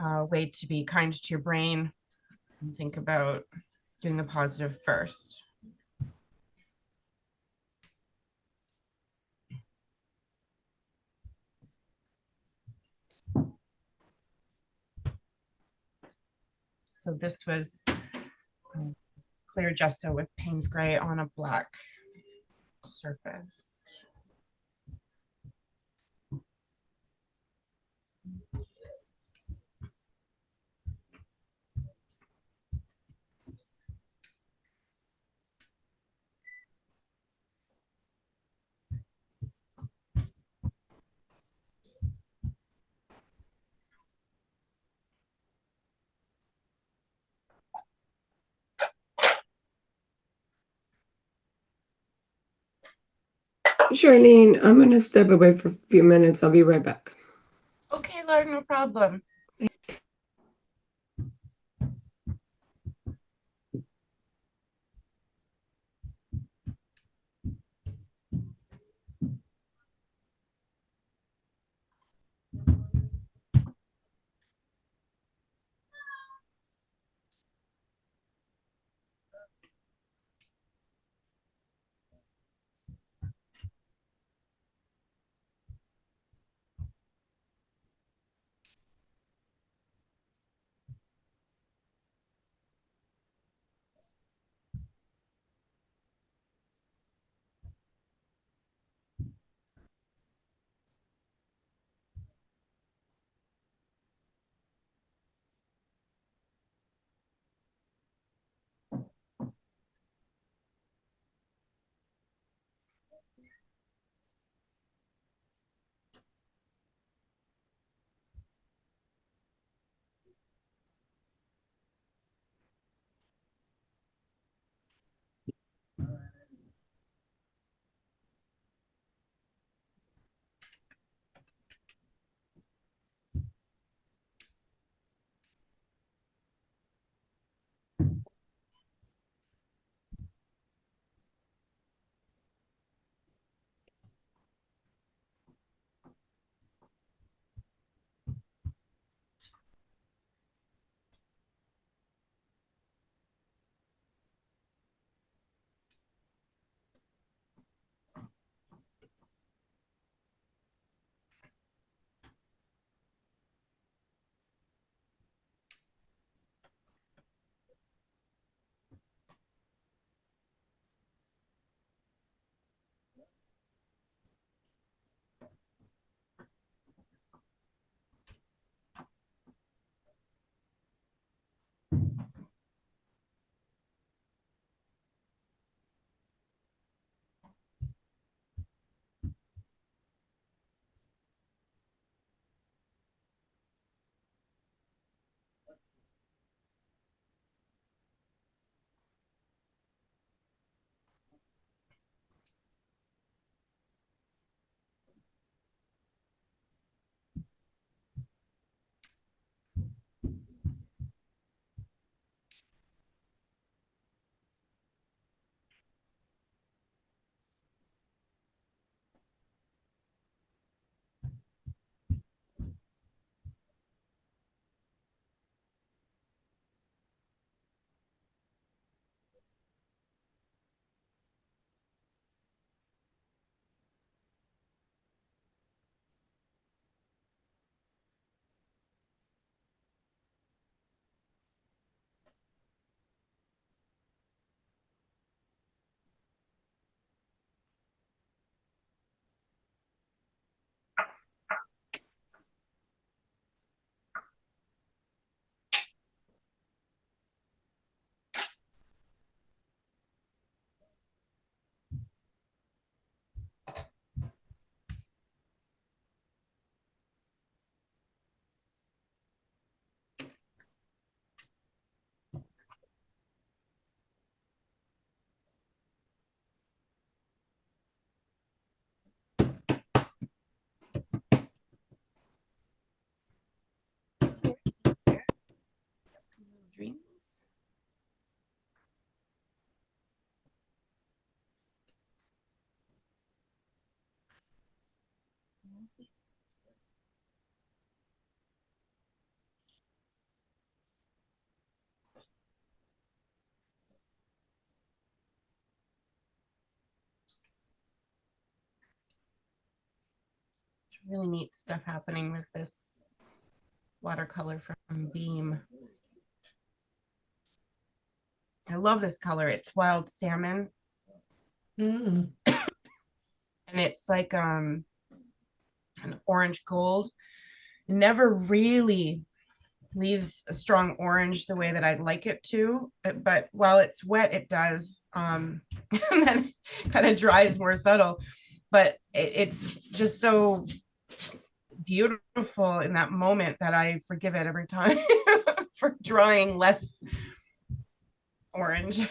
Speaker 2: way to be kind to your brain and think about doing the positive first. So this was clear gesso with Payne's gray on a black surface.
Speaker 7: Charlene, I'm gonna step away for a few minutes. I'll be right back.
Speaker 2: Okay, Laura, no problem. Really neat stuff happening with this watercolor from Beam. I love this color. It's wild salmon.
Speaker 1: Mm.
Speaker 2: And it's like an orange gold. It never really leaves a strong orange the way that I'd like it to, but while it's wet, it does. And then kind of dries more subtle, but it's just so beautiful in that moment that I forgive it every time for drawing less orange.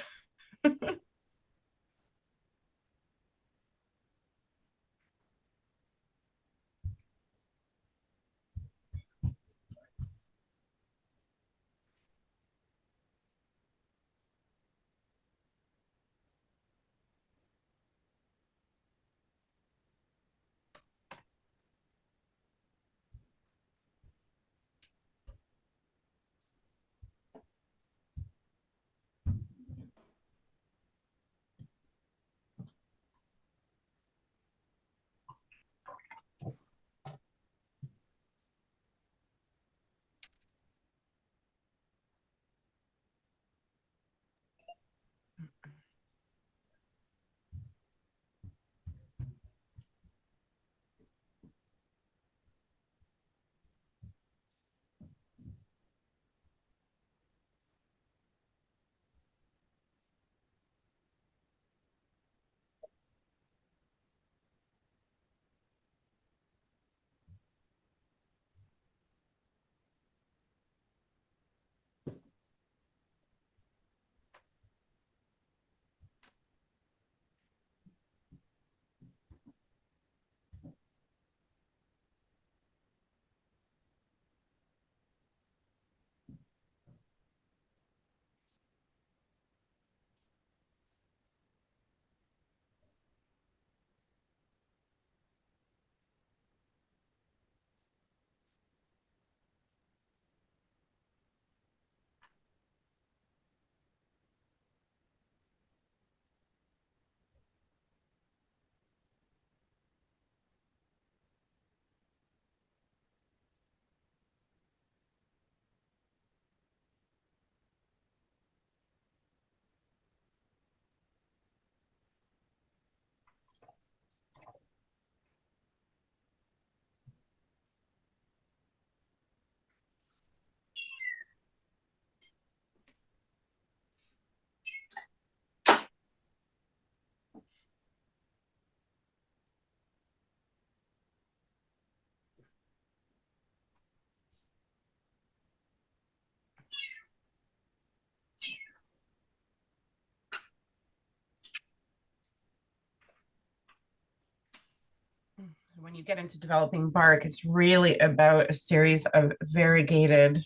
Speaker 2: When you get into developing bark, it's really about a series of variegated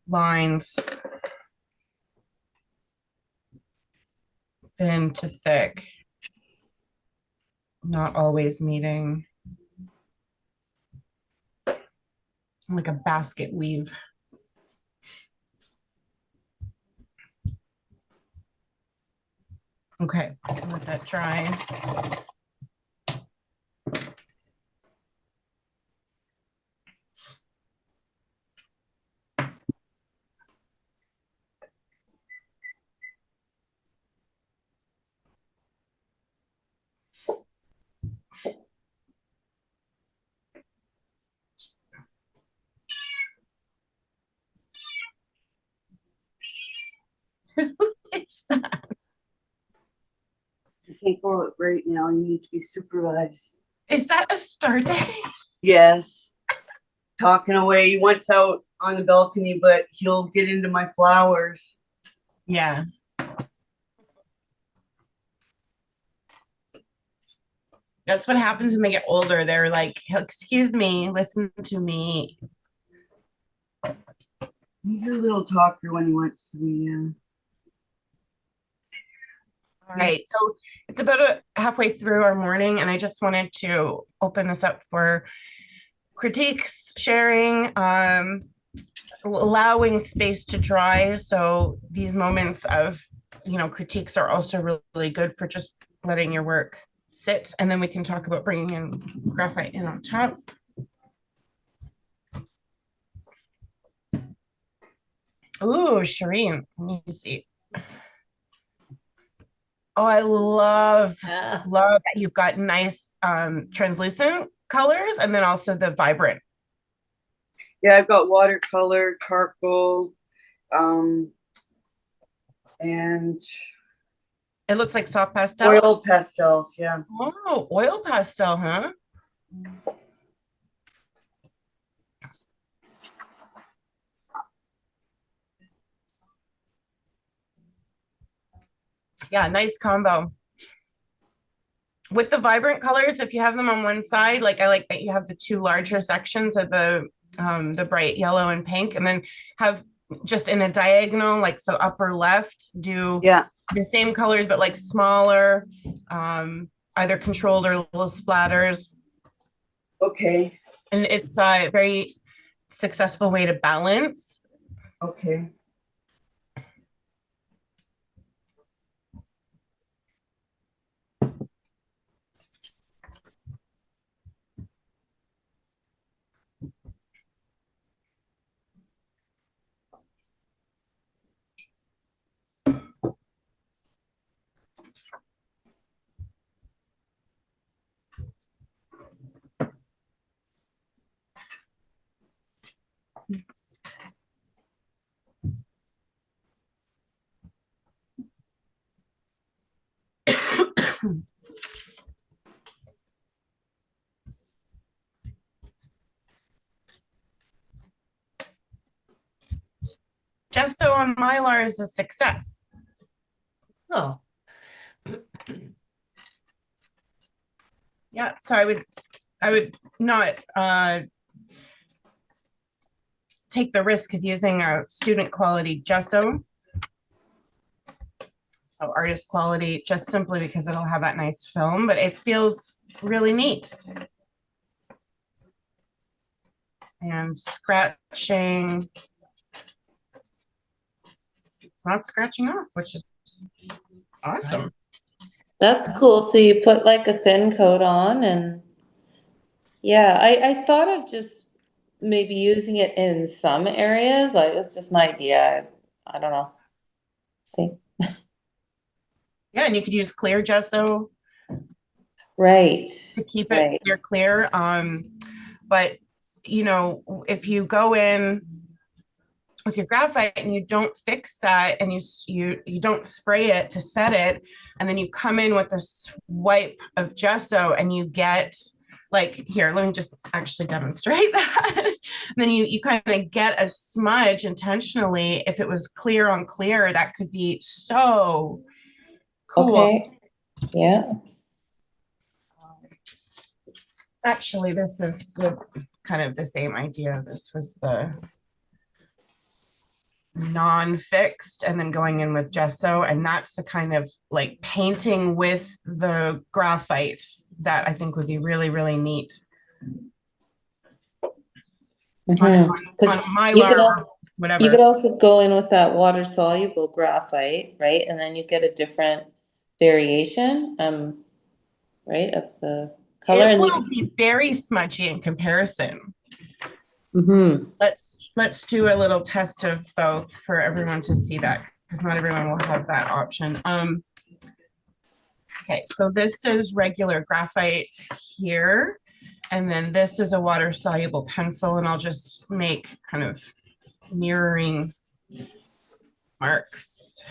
Speaker 2: lines, thin to thick, not always meeting, like a basket weave. Okay, let that dry. It's that.
Speaker 5: You can't go out right now. You need to be supervised.
Speaker 2: Is that a star day?
Speaker 5: Yes. Talking away. He wants out on the balcony, but he'll get into my flowers.
Speaker 2: Yeah. That's what happens when they get older. They're like, excuse me, listen to me.
Speaker 5: He's a little talker when he wants to be.
Speaker 2: All right, so it's about halfway through our morning, and I just wanted to open this up for critiques, sharing, allowing space to dry. So these moments of, critiques are also really good for just letting your work sit, and then we can talk about bringing in graphite in on top. Ooh, Shireen, let me see. Oh, I love
Speaker 1: Yeah.
Speaker 2: that you've got nice translucent colors and then also the vibrant.
Speaker 5: Yeah, I've got watercolor, charcoal, and
Speaker 2: It looks like soft pastel.
Speaker 5: oil pastels. Yeah.
Speaker 2: Oh, oil pastel, huh? Yeah, nice combo. With the vibrant colors, if you have them on one side, like I like that you have the two larger sections of the bright yellow and pink, and then have just in a diagonal, like so upper left, do
Speaker 5: Yeah.
Speaker 2: the same colors but like smaller, either controlled or little splatters.
Speaker 5: Okay.
Speaker 2: And it's a very successful way to balance.
Speaker 5: Okay.
Speaker 2: Gesso on Mylar is a success.
Speaker 1: Oh,
Speaker 2: Yeah, so I would not take the risk of using a student quality gesso, so artist quality, just simply because it'll have that nice film, but it feels really neat. And scratching, it's not scratching off, which is awesome.
Speaker 3: That's cool. So you put like a thin coat on and yeah, I thought of just maybe using it in some areas. Like it's just an idea. I don't know. See.
Speaker 2: Yeah, and you could use clear gesso
Speaker 3: Right.
Speaker 2: to keep it
Speaker 3: Right.
Speaker 2: clear. But if you go in with your graphite and you don't fix that and you don't spray it to set it, and then you come in with this wipe of gesso and you get like, here, let me just actually demonstrate that. And then you kind of get a smudge intentionally. If it was clear on clear, that could be so cool.
Speaker 3: Okay. Yeah.
Speaker 2: Actually, this is kind of the same idea. This was the non-fixed and then going in with gesso, and that's the kind of like painting with the graphite that I think would be really, really neat on
Speaker 3: Mhm.
Speaker 2: on
Speaker 3: 'Cause you
Speaker 2: Mylar
Speaker 3: could
Speaker 2: or
Speaker 3: also, you
Speaker 2: whatever.
Speaker 3: could also go in with that water soluble graphite, right? And then you get a different variation, right, of the color
Speaker 2: It
Speaker 3: and
Speaker 2: will
Speaker 3: you.
Speaker 2: be very smudgy in comparison.
Speaker 3: Mhm.
Speaker 2: Let's do a little test of both for everyone to see that, because not everyone will have that option. Okay, so this is regular graphite here, and then this is a water soluble pencil, and I'll just make kind of mirroring marks.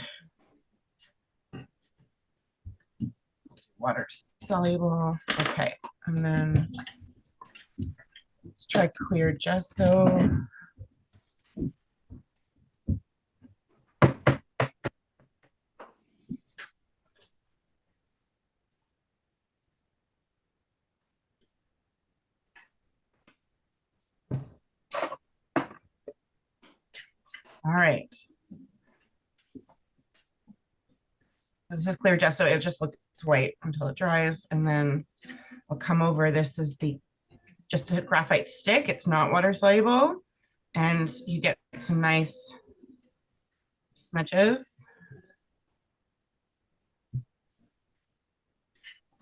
Speaker 2: Water soluble, okay, and then let's try clear gesso. All right. This is clear gesso. It just looks white until it dries. And then I'll come over. This is just a graphite stick. It's not water soluble. And you get some nice smudges.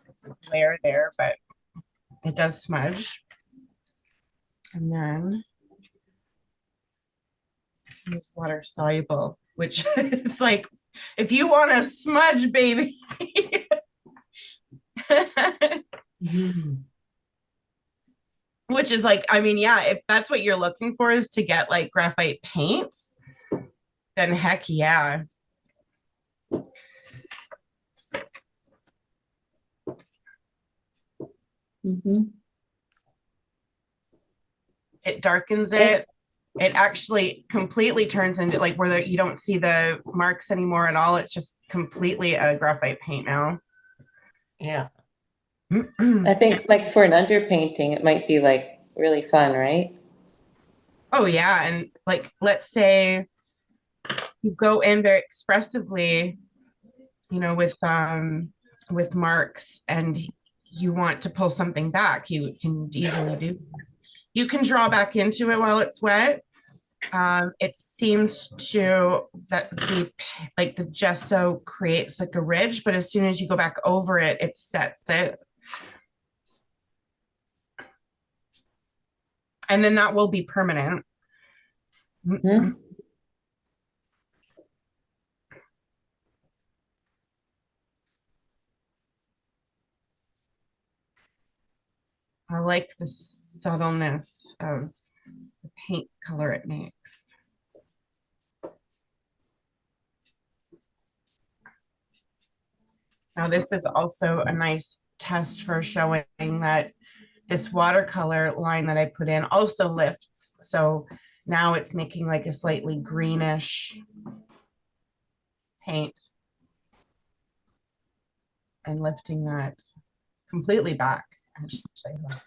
Speaker 2: There's a layer there, but it does smudge. And then it's water soluble, which is like, if you want a smudge, baby. Which is like, I mean, yeah, if that's what you're looking for is to get like graphite paint, then heck yeah. It darkens it. It actually completely turns into like where you don't see the marks anymore at all. It's just completely a graphite paint now.
Speaker 1: Yeah.
Speaker 3: I think like for an underpainting, it might be like really fun, right?
Speaker 2: Oh yeah, and like let's say you go in very expressively, you know, with marks, and you want to pull something back, you can easily do. You can draw back into it while it's wet. It seems to that the gesso creates like a ridge, but as soon as you go back over it, it sets it. And then that will be permanent. I like the subtleness of the paint color it makes. Now this is also a nice test for showing that this watercolor line that I put in also lifts. So now it's making like a slightly greenish paint and lifting that completely back. I should say that.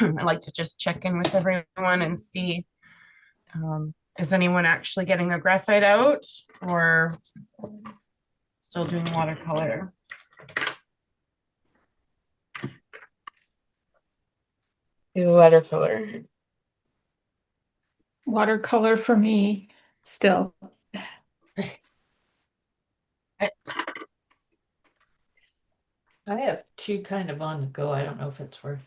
Speaker 2: I like to just check in with everyone and see, is anyone actually getting their graphite out or still doing watercolor?
Speaker 6: Do watercolor.
Speaker 4: Watercolor for me still.
Speaker 1: I have two kind of on the go. I don't know if it's worth.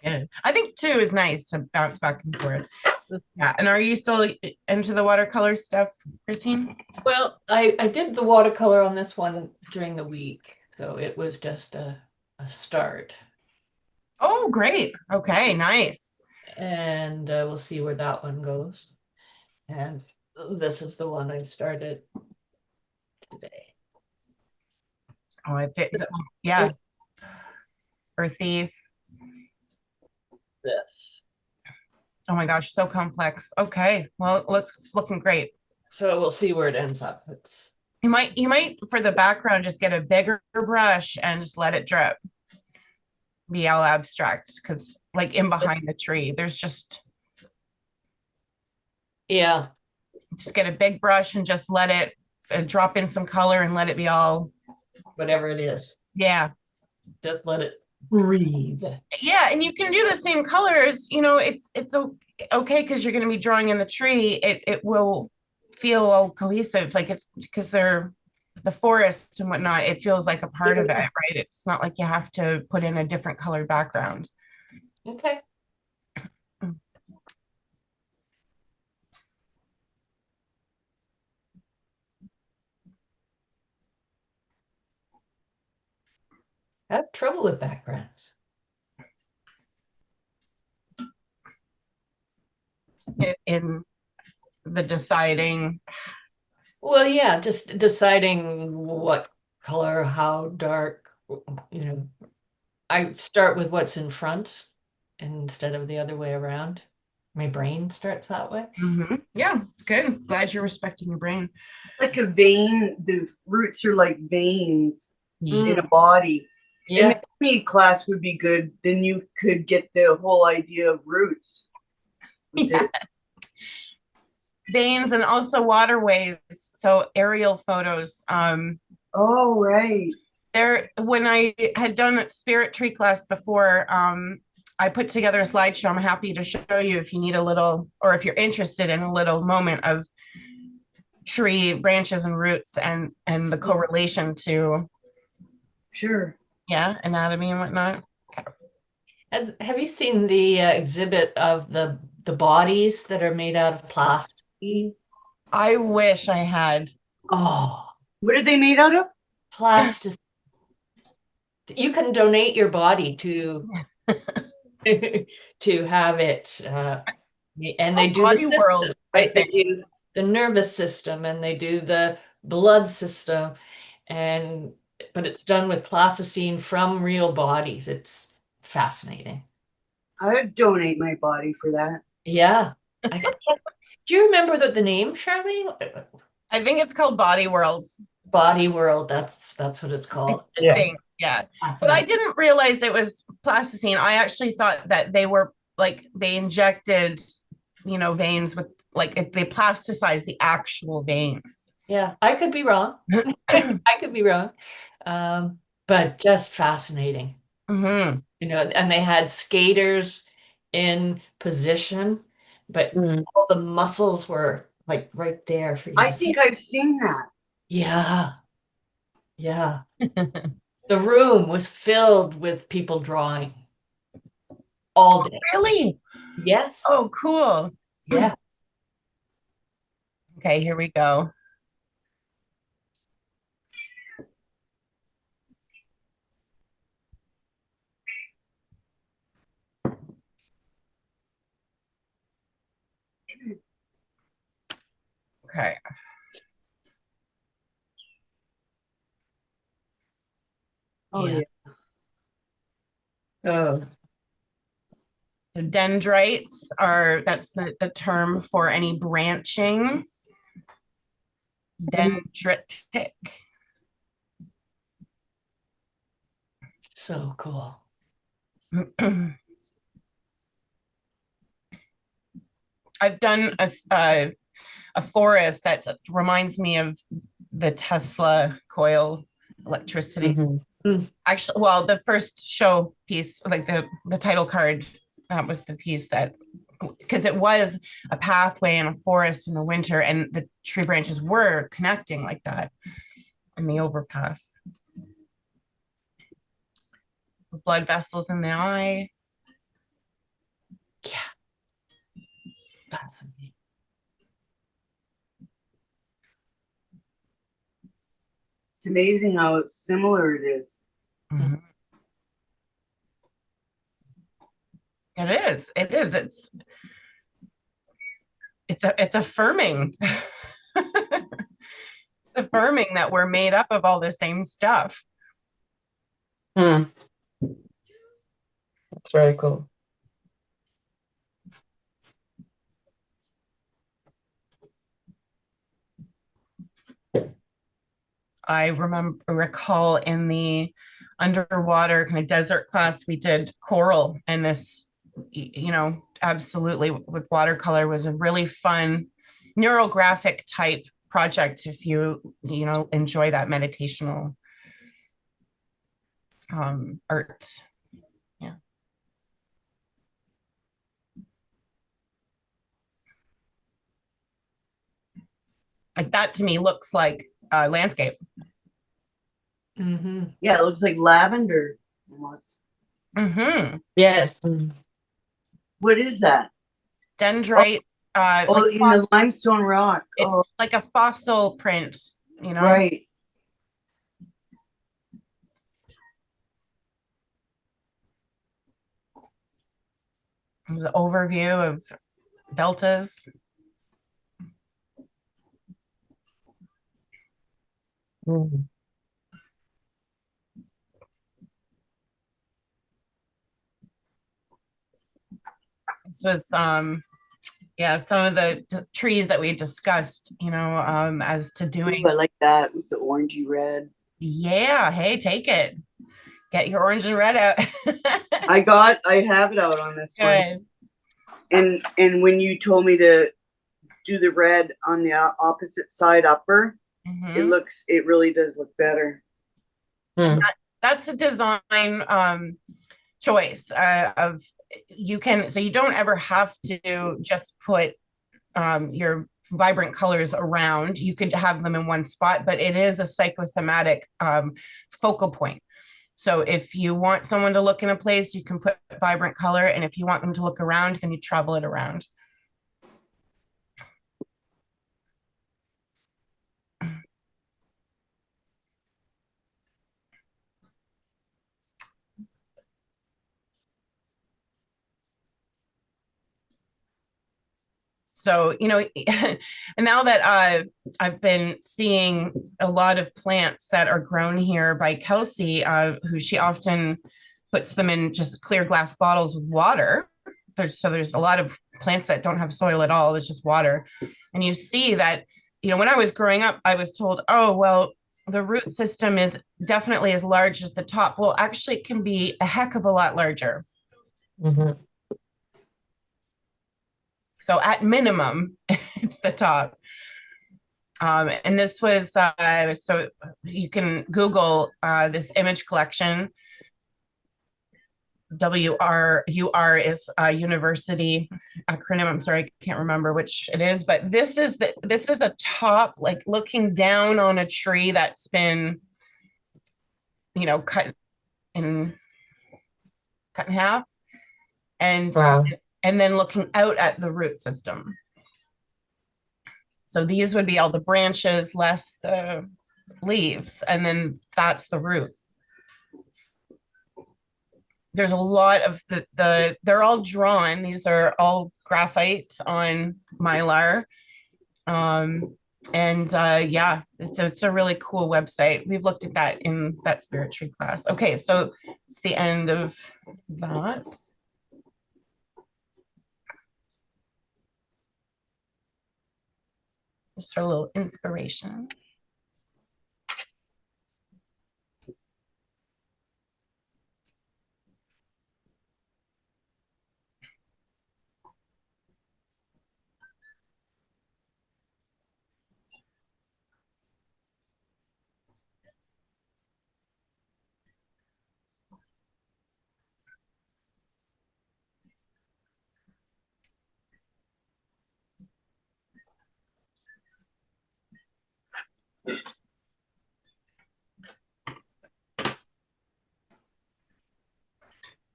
Speaker 2: Good. I think two is nice to bounce back and forth. Yeah. And are you still into the watercolor stuff, Christine?
Speaker 1: Well, I did the watercolor on this one during the week, so it was just a start.
Speaker 2: Oh, great. Okay, nice.
Speaker 1: And we'll see where that one goes. And this is the one I started today.
Speaker 2: Oh, I fit. Yeah. Earthy.
Speaker 1: This.
Speaker 2: Oh my gosh, so complex. Okay. Well, it's looking great.
Speaker 1: So we'll see where it ends up. It's
Speaker 2: You might for the background just get a bigger brush and just let it drip. Be all abstract because like in behind the tree, there's just
Speaker 1: yeah.
Speaker 2: Just get a big brush and just let it drop in some color and let it be all
Speaker 1: Whatever it is.
Speaker 2: yeah.
Speaker 1: Just let it breathe.
Speaker 2: Yeah, and you can do the same colors, you know, it's okay, because you're going to be drawing in the tree, it will feel all cohesive, like it's because they're the forest and whatnot. It feels like a part of it, right? It's not like you have to put in a different colored background.
Speaker 1: Okay. I have trouble with backgrounds.
Speaker 2: In the deciding.
Speaker 1: Well, yeah, just deciding what color, how dark, you know. I start with what's in front instead of the other way around. My brain starts that way.
Speaker 2: Yeah, it's good. Glad you're respecting your brain.
Speaker 5: Like a vein, the roots are like veins in a
Speaker 1: Mm,
Speaker 5: body. And
Speaker 1: yeah.
Speaker 5: the anatomy class would be good. Then you could get the whole idea of roots.
Speaker 2: Yeah. Veins and also waterways. So aerial photos.
Speaker 5: Oh, right.
Speaker 2: There, when I had done spirit tree class before, I put together a slideshow. I'm happy to show you if you need a little, or if you're interested in a little moment of tree branches and roots and the correlation to,
Speaker 5: Sure.
Speaker 2: yeah, anatomy and whatnot.
Speaker 1: Have you seen the exhibit of the bodies that are made out of plastic?
Speaker 2: I wish I had.
Speaker 1: Oh,
Speaker 5: What are they made out of?
Speaker 1: plastic. You can donate your body to to have it, and they do the
Speaker 2: Body World,
Speaker 1: system,
Speaker 2: I
Speaker 1: right? They
Speaker 2: think.
Speaker 1: do the nervous system and they do the blood system, and but it's done with plasticine from real bodies. It's fascinating.
Speaker 5: I would donate my body for that.
Speaker 1: Yeah. I can't, do you remember the name, Charlene?
Speaker 2: I think it's called Body World.
Speaker 1: Body World. That's what it's called.
Speaker 2: I
Speaker 1: It's
Speaker 2: think, yeah. But I
Speaker 1: fascinating.
Speaker 2: didn't realize it was plasticine. I actually thought that they were like they injected, veins with like they plasticized the actual veins.
Speaker 1: Yeah, I could be wrong. I could be wrong. But just fascinating.
Speaker 2: Hmm.
Speaker 1: And they had skaters in position, but
Speaker 6: Mm.
Speaker 1: all the muscles were like right there for you
Speaker 5: I
Speaker 1: to see.
Speaker 5: think I've seen that.
Speaker 1: Yeah, yeah. The room was filled with people drawing all day.
Speaker 2: Really?
Speaker 1: Yes,
Speaker 2: Oh, cool.
Speaker 1: yeah,
Speaker 2: Okay, here we go. Okay.
Speaker 5: Oh,
Speaker 1: yeah.
Speaker 5: yeah.
Speaker 6: Oh.
Speaker 2: So dendrites that's the term for any branching. Dendritic.
Speaker 1: So cool.
Speaker 2: I've done a forest that reminds me of the Tesla coil electricity.
Speaker 6: Mhm.
Speaker 2: Actually, well, the first show piece, like the title card, that was the piece that because it was a pathway in a forest in the winter, and the tree branches were connecting like that in the overpass. Blood vessels in the eye.
Speaker 1: Yeah, fascinating.
Speaker 5: It's amazing how similar it is.
Speaker 2: Mhm. It is. It is. It's affirming. It's affirming that we're made up of all the same stuff.
Speaker 6: Hmm. That's very cool.
Speaker 2: I recall in the underwater kind of desert class, we did coral, and this, absolutely with watercolor was a really fun neurographic type project if you enjoy that meditational art. Yeah. Like that to me looks like landscape.
Speaker 1: Mm-hmm.
Speaker 5: Yeah, it looks like lavender almost.
Speaker 6: Yes.
Speaker 5: What is that?
Speaker 2: Dendrites,
Speaker 5: Oh,
Speaker 2: like
Speaker 5: in the limestone rock.
Speaker 2: it's
Speaker 5: Oh,
Speaker 2: like a fossil print, you know?
Speaker 5: right.
Speaker 2: There's an overview of deltas.
Speaker 6: Mm.
Speaker 2: This was yeah, some of the trees that we discussed, you know, as to doing.
Speaker 5: Ooh, I like that with the orangey red.
Speaker 2: Yeah, hey, take it. Get your orange and red out.
Speaker 5: I have it out on this one.
Speaker 2: Good.
Speaker 5: And when you told me to do the red on the opposite side upper,
Speaker 2: Mhm.
Speaker 5: it really does look better.
Speaker 6: Mm.
Speaker 2: That's a design choice of you can, so you don't ever have to just put your vibrant colors around. You could have them in one spot, but it is a psychosomatic focal point. So if you want someone to look in a place, you can put vibrant color, and if you want them to look around, then you travel it around. So, you know, and now that I've been seeing a lot of plants that are grown here by Kelsey, who she often puts them in just clear glass bottles with water. There's a lot of plants that don't have soil at all. It's just water. And you see that, you know, when I was growing up, I was told, oh, well, the root system is definitely as large as the top. Well, actually, it can be a heck of a lot larger.
Speaker 6: Mhm.
Speaker 2: So at minimum, it's the top. And this was, so you can Google this image collection. WRUR is a university acronym. I'm sorry, I can't remember which it is, but this is a top, like looking down on a tree that's been, you know, cut in half, and
Speaker 6: Wow.
Speaker 2: and then looking out at the root system. So these would be all the branches less the leaves, and then that's the roots. There's a lot of they're all drawn. These are all graphite on Mylar. And yeah, it's a really cool website. We've looked at that in that spirit tree class. Okay, so it's the end of that. Just for a little inspiration.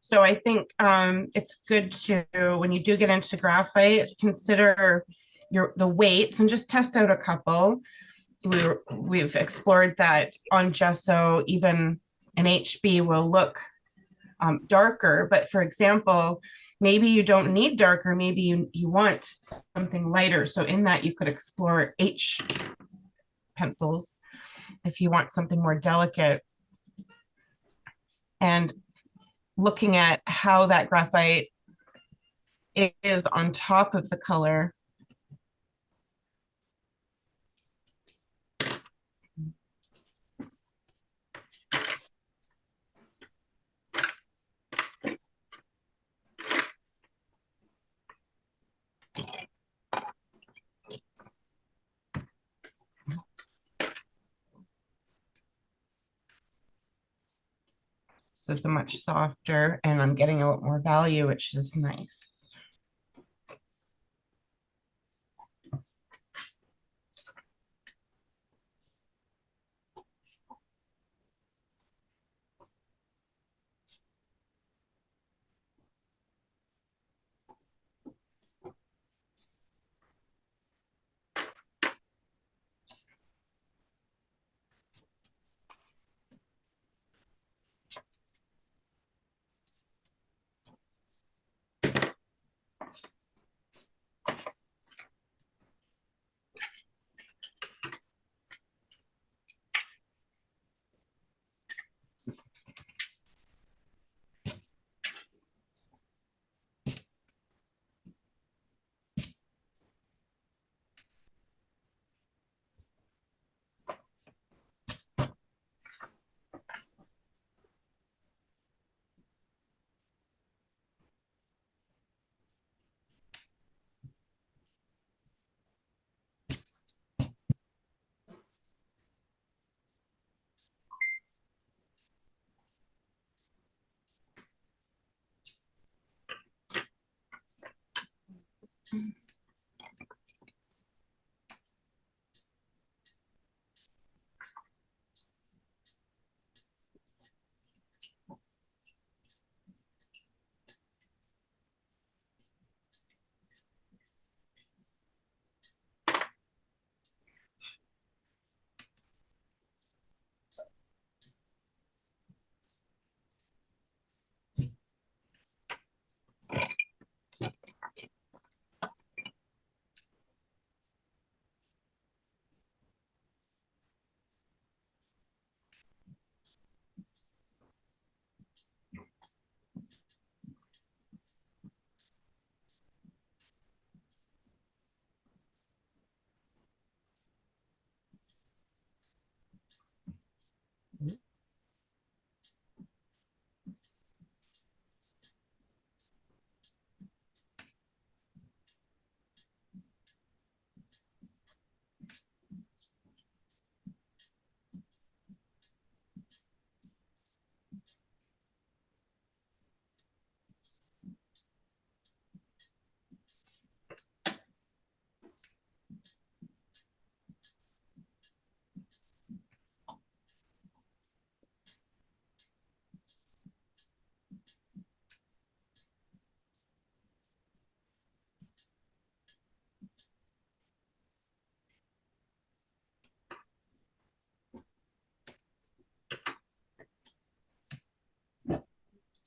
Speaker 2: So I think it's good to, when you do get into graphite, consider the weights and just test out a couple. We've explored that on gesso, even an HB will look darker. But for example, maybe you don't need darker, maybe you want something lighter. So in that you could explore H pencils if you want something more delicate. And looking at how that graphite is on top of the color. This is a much softer, and I'm getting a lot more value, which is nice.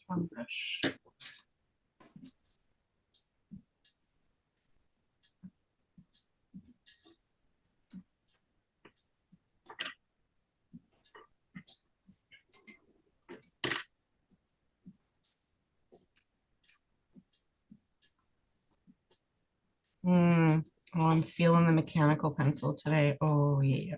Speaker 2: One brush. Oh, I'm feeling the mechanical pencil today. Oh, yeah.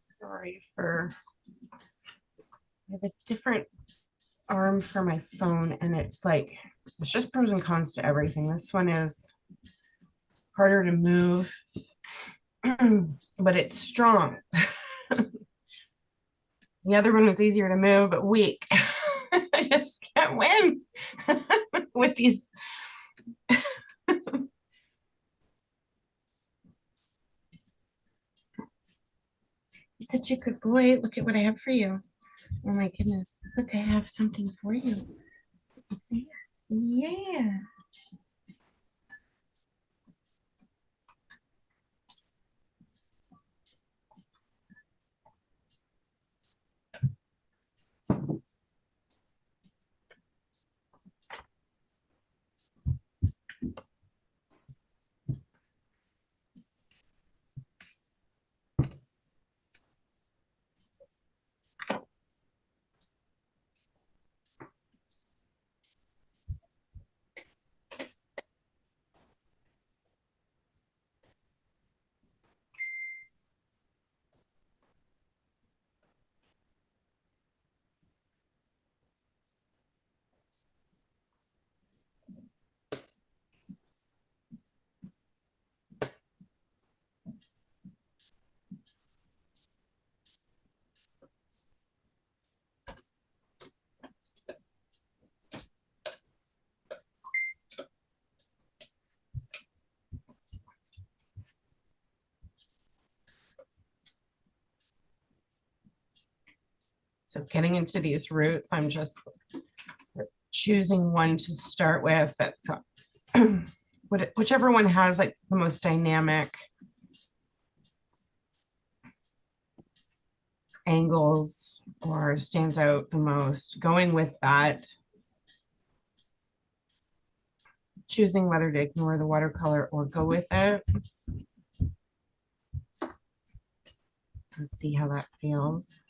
Speaker 2: Sorry for, I have a different arm for my phone and it's like, it's just pros and cons to everything. This one is harder to move, but it's strong. The other one was easier to move, but weak. I just can't win with these. You're such a good boy. Look at what I have for you. Oh my goodness. Look, I have something for you. Yeah. So getting into these roots, I'm just choosing one to start with that's whichever one has like the most dynamic angles or stands out the most, going with that, choosing whether to ignore the watercolor or go with it. Let's see how that feels.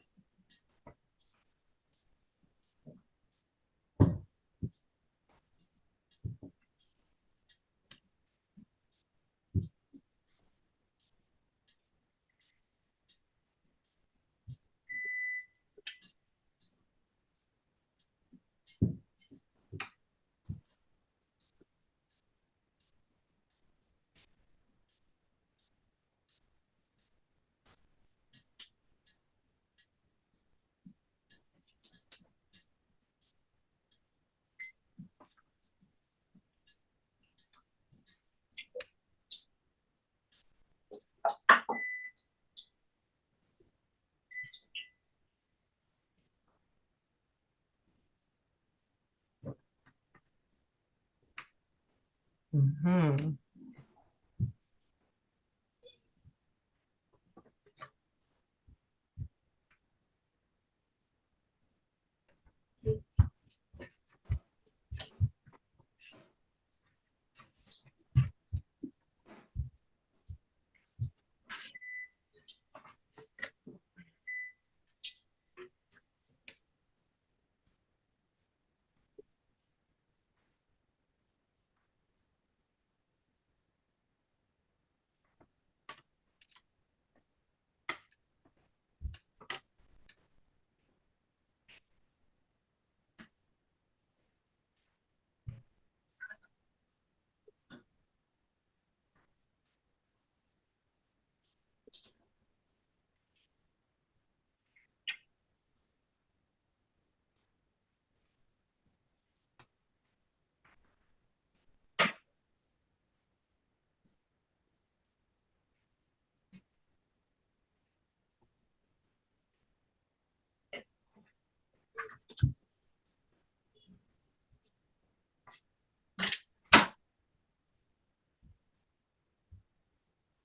Speaker 2: Mm-hmm.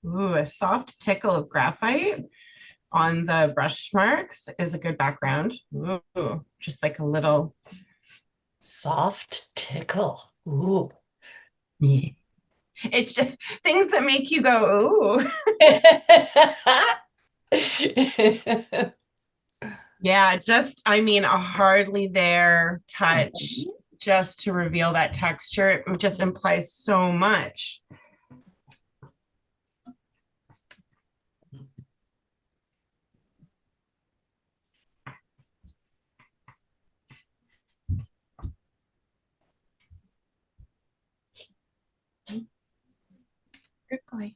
Speaker 2: Ooh, a soft tickle of graphite on the brush marks is a good background. Ooh, just like a little
Speaker 1: Soft tickle. Ooh.
Speaker 2: it's just things that make you go, ooh. Yeah, just, I mean, a hardly there touch just to reveal that texture. It just implies so much. Good boy.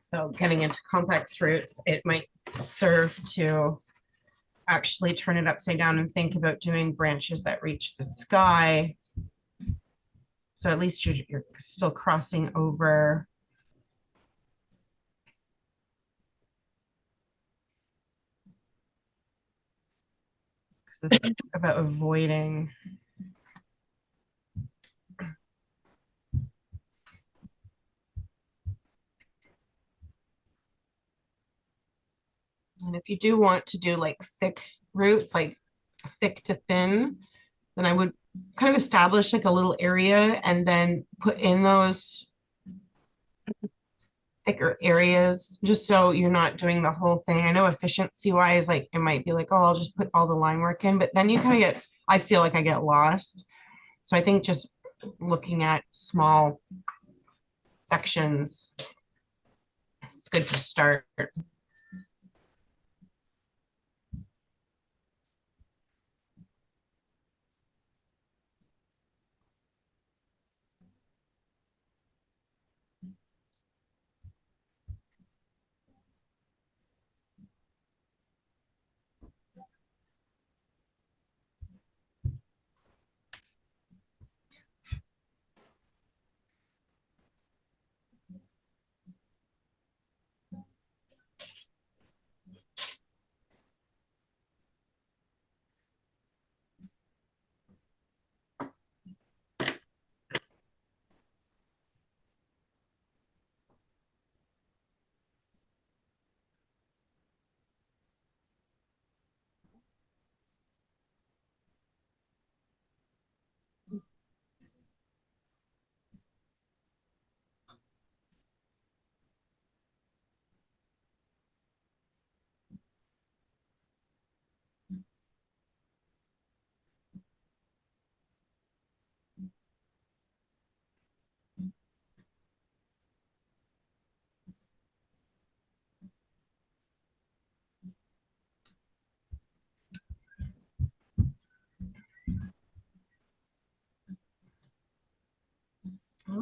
Speaker 2: So getting into complex roots, it might serve to actually turn it upside down and think about doing branches that reach the sky. So at least you're still crossing over. Because it's about avoiding. And if you do want to do like thick roots, like thick to thin, then I would kind of establish like a little area and then put in those thicker areas, just so you're not doing the whole thing. I know efficiency wise, like it might be like, oh, I'll just put all the line work in, but then you kind of get, I feel like I get lost. So I think just looking at small sections, it's good to start.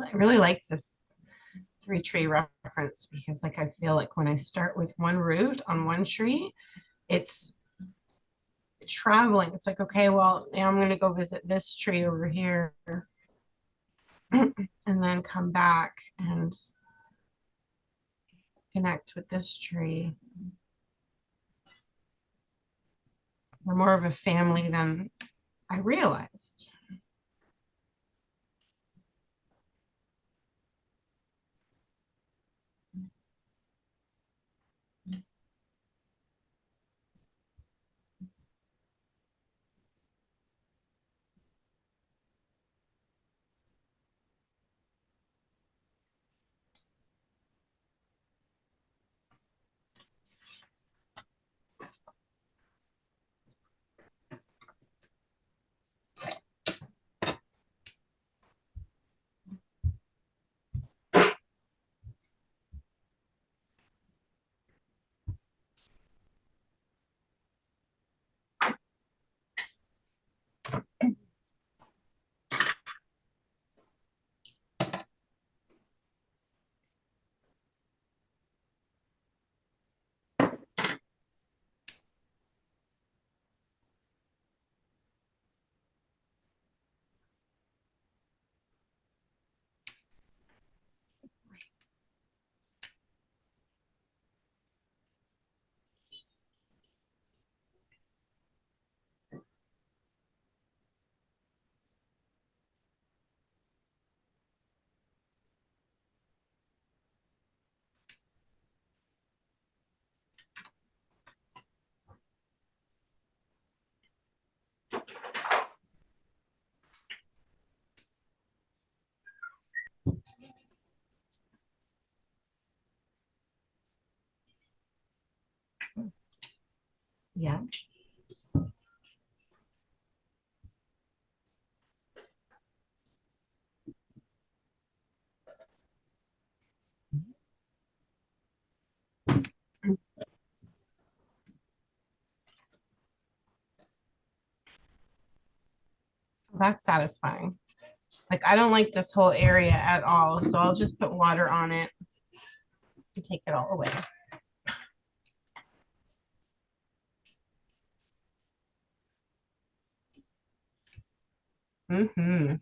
Speaker 2: I really like this 3 tree reference because like I feel like when I start with one root on one tree, it's traveling. It's like, okay, well, now I'm gonna go visit this tree over here and then come back and connect with this tree. We're more of a family than I realized. Yeah. That's satisfying. Like I don't like this whole area at all, so I'll just put water on it to take it all away. Mm-hmm.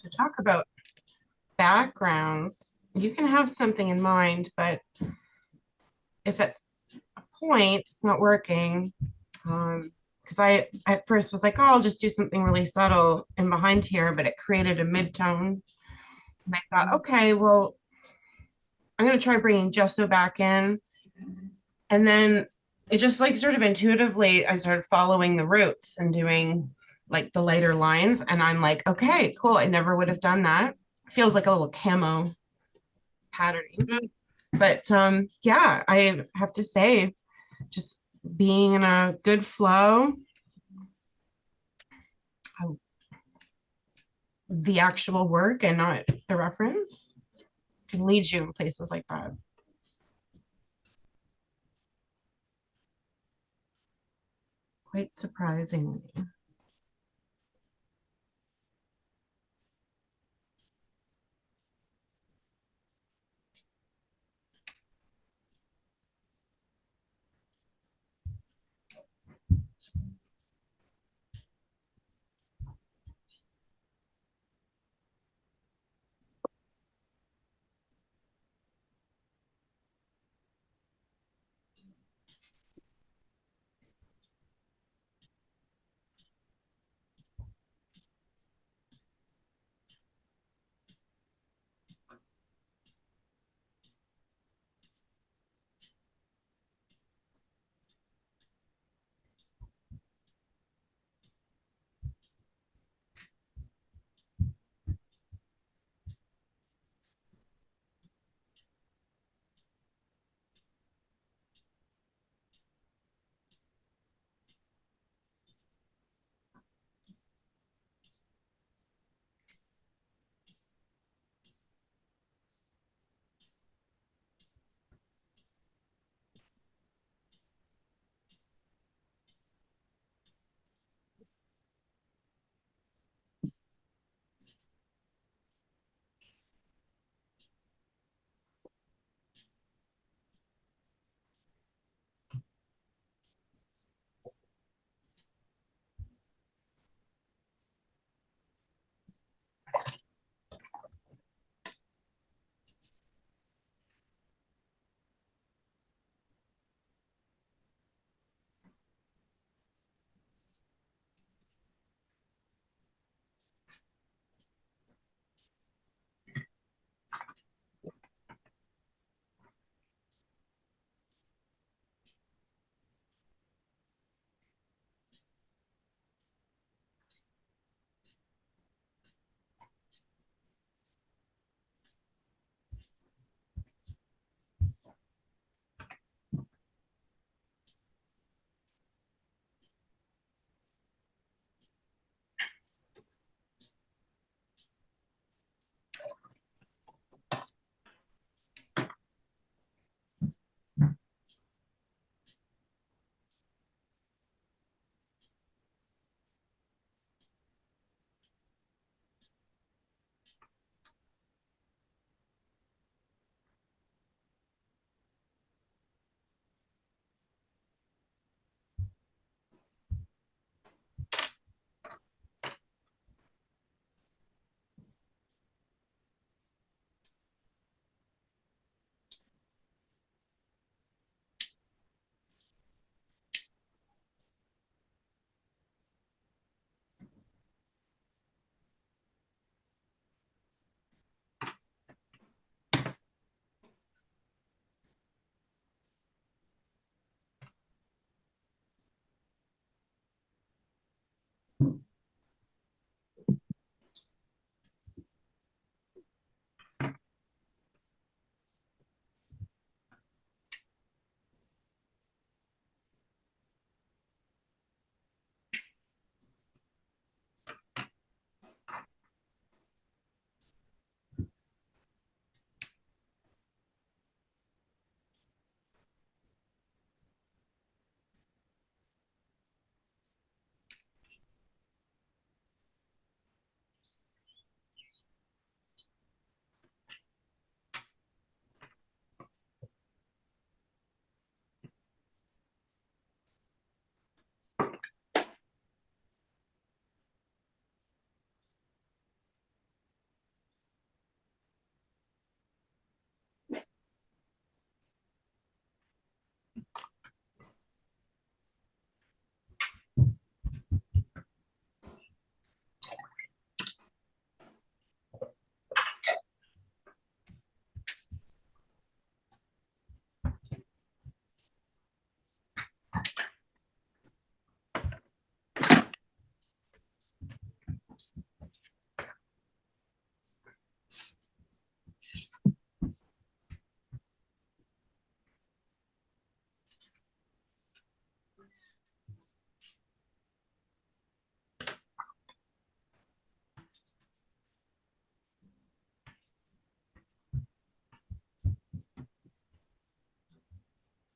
Speaker 2: To talk about backgrounds, you can have something in mind, but if at a point it's not working, because I at first was like, oh, I'll just do something really subtle in behind here, but it created a mid-tone. And I thought, okay, well, I'm gonna try bringing gesso back in. And then it just like sort of intuitively, I started following the roots and doing like the lighter lines. And I'm like, okay, cool. I never would have done that. Feels like a little camo patterning. But yeah, I have to say, just being in a good flow, the actual work and not the reference can lead you in places like that. Quite surprisingly.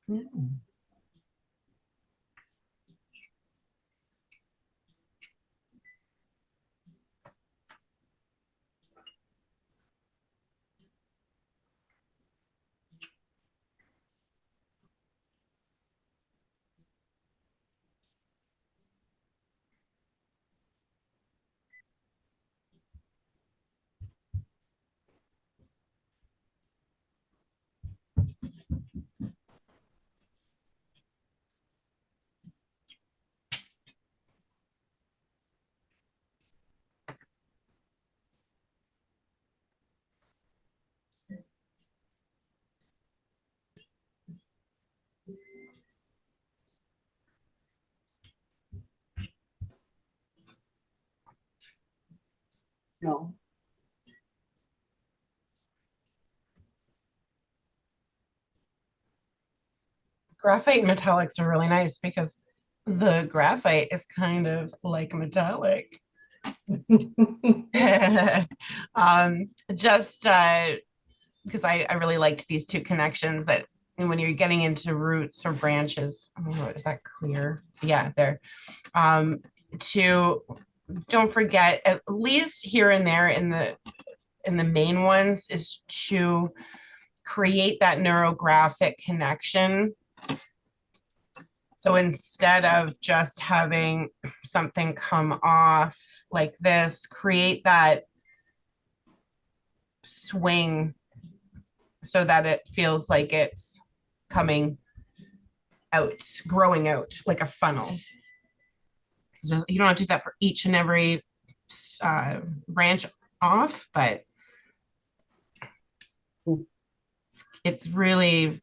Speaker 5: No.
Speaker 2: Graphite metallics are really nice because the graphite is kind of like metallic. Just because I really liked these two connections that when you're getting into roots or branches, oh, is that clear? Yeah, there. To don't forget, at least here and there in the main ones, is to create that neurographic connection. So instead of just having something come off like this, create that swing so that it feels like it's coming out, growing out like a funnel. Just, you don't have to do that for each and every branch off, but it's really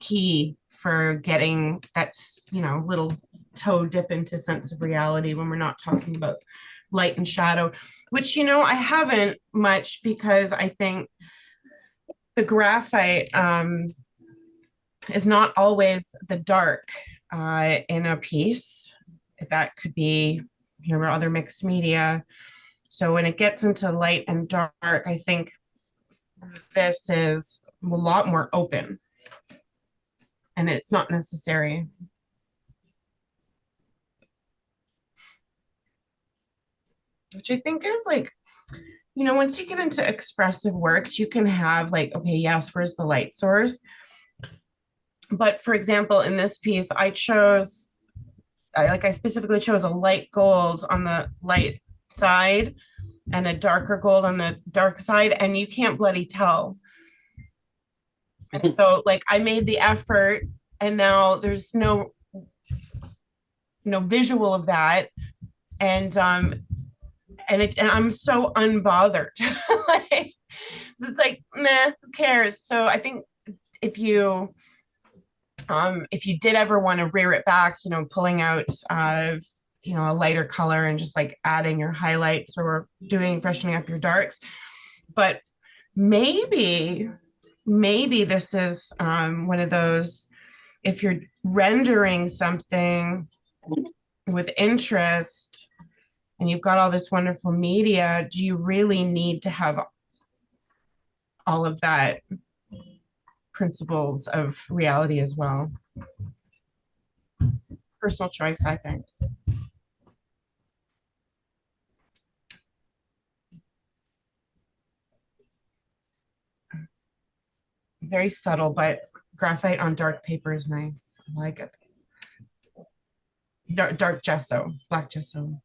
Speaker 2: key for getting that, little toe dip into sense of reality when we're not talking about light and shadow, which, I haven't much because I think the graphite is not always the dark in a piece. That could be, other mixed media. So when it gets into light and dark, I think this is a lot more open and it's not necessary. Which I think is like, once you get into expressive works, you can have like, okay, yes, where's the light source? But for example, in this piece, I specifically chose a light gold on the light side and a darker gold on the dark side, and you can't bloody tell. And so like I made the effort and now there's no visual of that. And and I'm so unbothered. Like, it's like, meh, who cares? So I think if you did ever want to rear it back, pulling out a lighter color and just like adding your highlights or freshening up your darks. But maybe this is one of those, if you're rendering something with interest and you've got all this wonderful media, do you really need to have all of that principles of reality as well? Personal choice, I think. Very subtle, but graphite on dark paper is nice. I like it. Dark gesso, black gesso.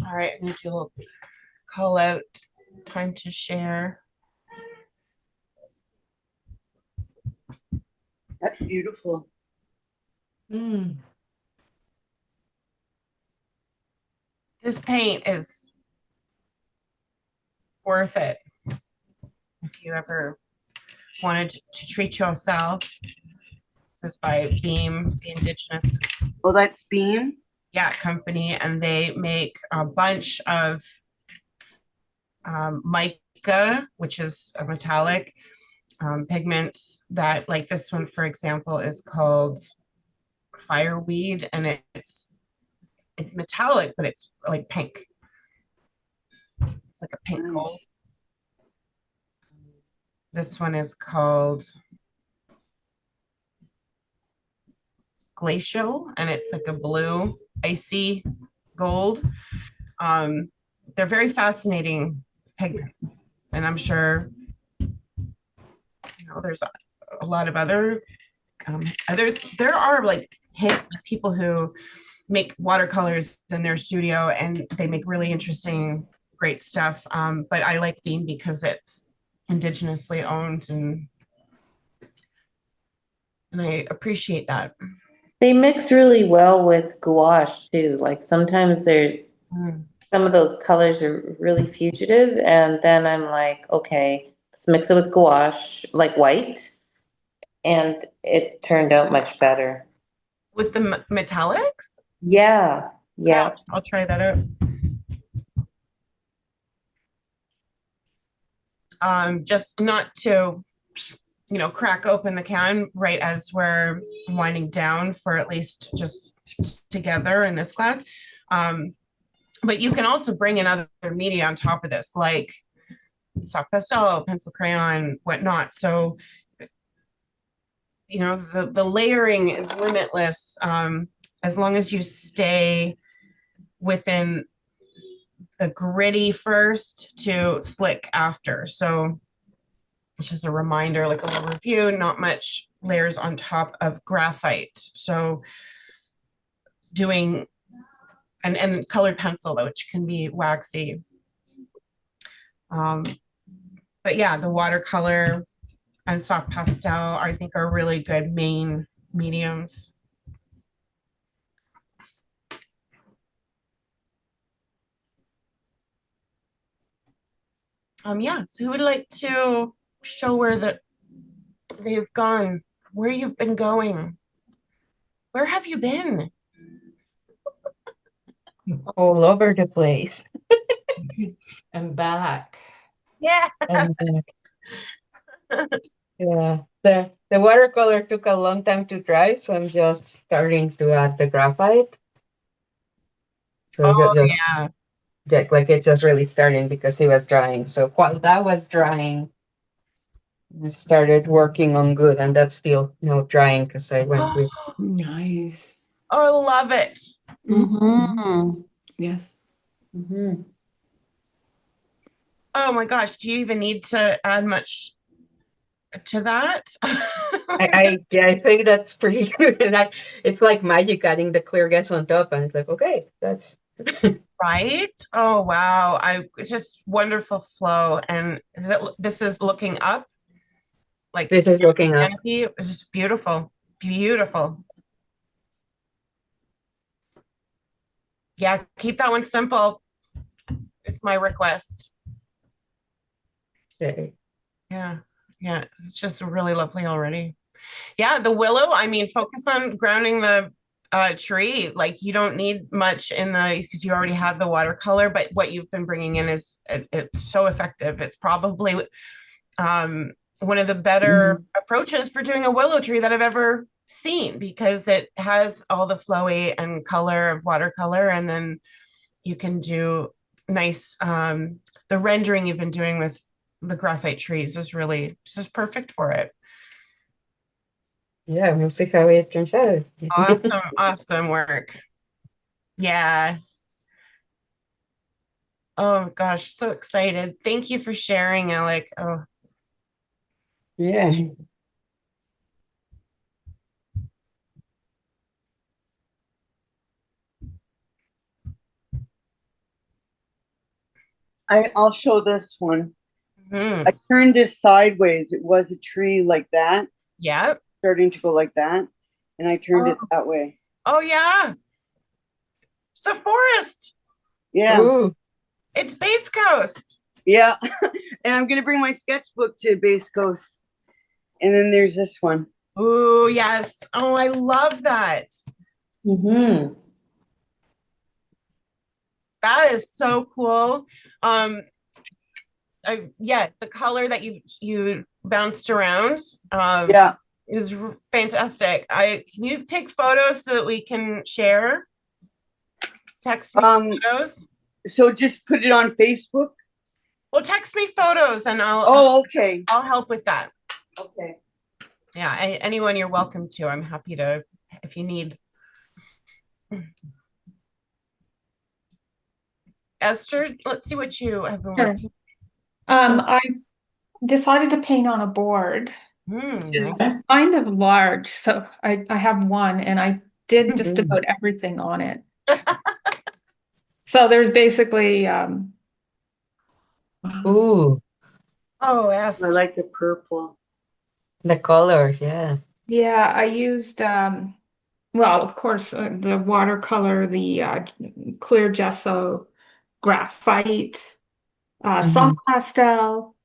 Speaker 2: All right, I'm gonna do a little call out, time to share.
Speaker 5: That's beautiful.
Speaker 1: Mm.
Speaker 2: This paint is worth it. If you ever wanted to treat yourself, this is by Beam, the Indigenous
Speaker 5: Oh, that's Beam.
Speaker 2: company, and they make a bunch of mica, which is a metallic pigments that, like this one, for example, is called Fireweed, and it's metallic, but it's like pink. It's like a pink gold.
Speaker 5: Nice.
Speaker 2: This one is called Glacial, and it's like a blue, icy gold. They're very fascinating pigments, and I'm sure there's a lot of other there are like people who make watercolors in their studio, and they make really interesting, great stuff. But I like Beam because it's indigenously owned, and I appreciate that.
Speaker 3: They mix really well with gouache too. Like sometimes some of those colors are really fugitive, and then I'm like, okay, let's mix it with gouache, like white, and it turned out much better.
Speaker 2: With the metallics?
Speaker 3: Yeah, yeah.
Speaker 2: I'll try that out. Just not to, crack open the can right as we're winding down for at least just together in this class. But you can also bring in other media on top of this, like soft pastel, pencil crayon, whatnot. So, the layering is limitless, as long as you stay within the gritty first to slick after. So it's just a reminder, like a little review, not much layers on top of graphite. So doing and colored pencil, though, which can be waxy. But yeah, the watercolor and soft pastel, I think, are really good main mediums. Yeah, so who would like to show where they've gone, where you've been going? Where have you been?
Speaker 6: All over the place.
Speaker 1: And back.
Speaker 2: Yeah.
Speaker 6: And yeah, the watercolor took a long time to dry, so I'm just starting to add the graphite. So
Speaker 2: Oh,
Speaker 6: just
Speaker 2: yeah.
Speaker 6: like it's just really starting because it was drying. So while that was drying, I started working on good, and that's still drying because I went with.
Speaker 7: Nice.
Speaker 2: Oh, I love it.
Speaker 3: Mm-hmm.
Speaker 7: Yes.
Speaker 3: Mm-hmm.
Speaker 2: Oh my gosh, do you even need to add much to that?
Speaker 6: Yeah, I think that's pretty good. And it's like magic adding the clear gas on top, and it's like, okay, that's
Speaker 2: Right? Oh wow. It's just wonderful flow. And this is looking up, like
Speaker 6: this is looking up.
Speaker 2: canopy. It's just beautiful. Beautiful. Yeah, keep that one simple. It's my request.
Speaker 6: Okay.
Speaker 2: Yeah. Yeah. It's just really lovely already. Yeah, the willow, I mean, focus on grounding the tree. Like you don't need much because you already have the watercolor, but what you've been bringing in it's so effective. It's probably one of the better approaches for doing a willow tree that I've ever seen, because it has all the flowy and color of watercolor, and then you can do nice, the rendering you've been doing with the graphite trees is just perfect for it.
Speaker 6: Yeah, we'll see how it turns out.
Speaker 2: Awesome, awesome work. Yeah. Oh gosh, so excited. Thank you for sharing, Alec. Oh,
Speaker 6: Yeah.
Speaker 5: I'll show this one.
Speaker 2: Mhm.
Speaker 5: I turned this sideways. It was a tree like that,
Speaker 2: Yep.
Speaker 5: starting to go like that, and I turned it that way.
Speaker 2: Oh yeah. It's a forest.
Speaker 5: Yeah,
Speaker 6: Ooh.
Speaker 2: It's Base Coast.
Speaker 5: yeah. And I'm gonna bring my sketchbook to Base Coast. And then there's this one.
Speaker 2: Oh yes. Oh, I love that.
Speaker 3: Mm-hmm.
Speaker 2: That is so cool. Yeah, the color that you bounced around
Speaker 5: Yeah.
Speaker 2: is fantastic. Can you take photos so that we can share? Text me photos.
Speaker 5: So just put it on Facebook.
Speaker 2: Well, text me photos and
Speaker 5: Oh, okay.
Speaker 2: I'll help with that.
Speaker 5: Okay.
Speaker 2: Yeah, anyone you're welcome to. I'm happy to if you need. Esther, let's see what you have been
Speaker 4: Sure.
Speaker 2: working.
Speaker 4: I decided to paint on a board.
Speaker 2: Nice.
Speaker 4: It's kind of large, so I have one and I did just about everything on it. So there's basically
Speaker 6: Ooh,
Speaker 2: Oh,
Speaker 5: I
Speaker 2: Esther.
Speaker 5: like the purple.
Speaker 6: the colors, yeah.
Speaker 4: yeah, I used well, of course, the watercolor, the clear gesso, graphite, soft pastel,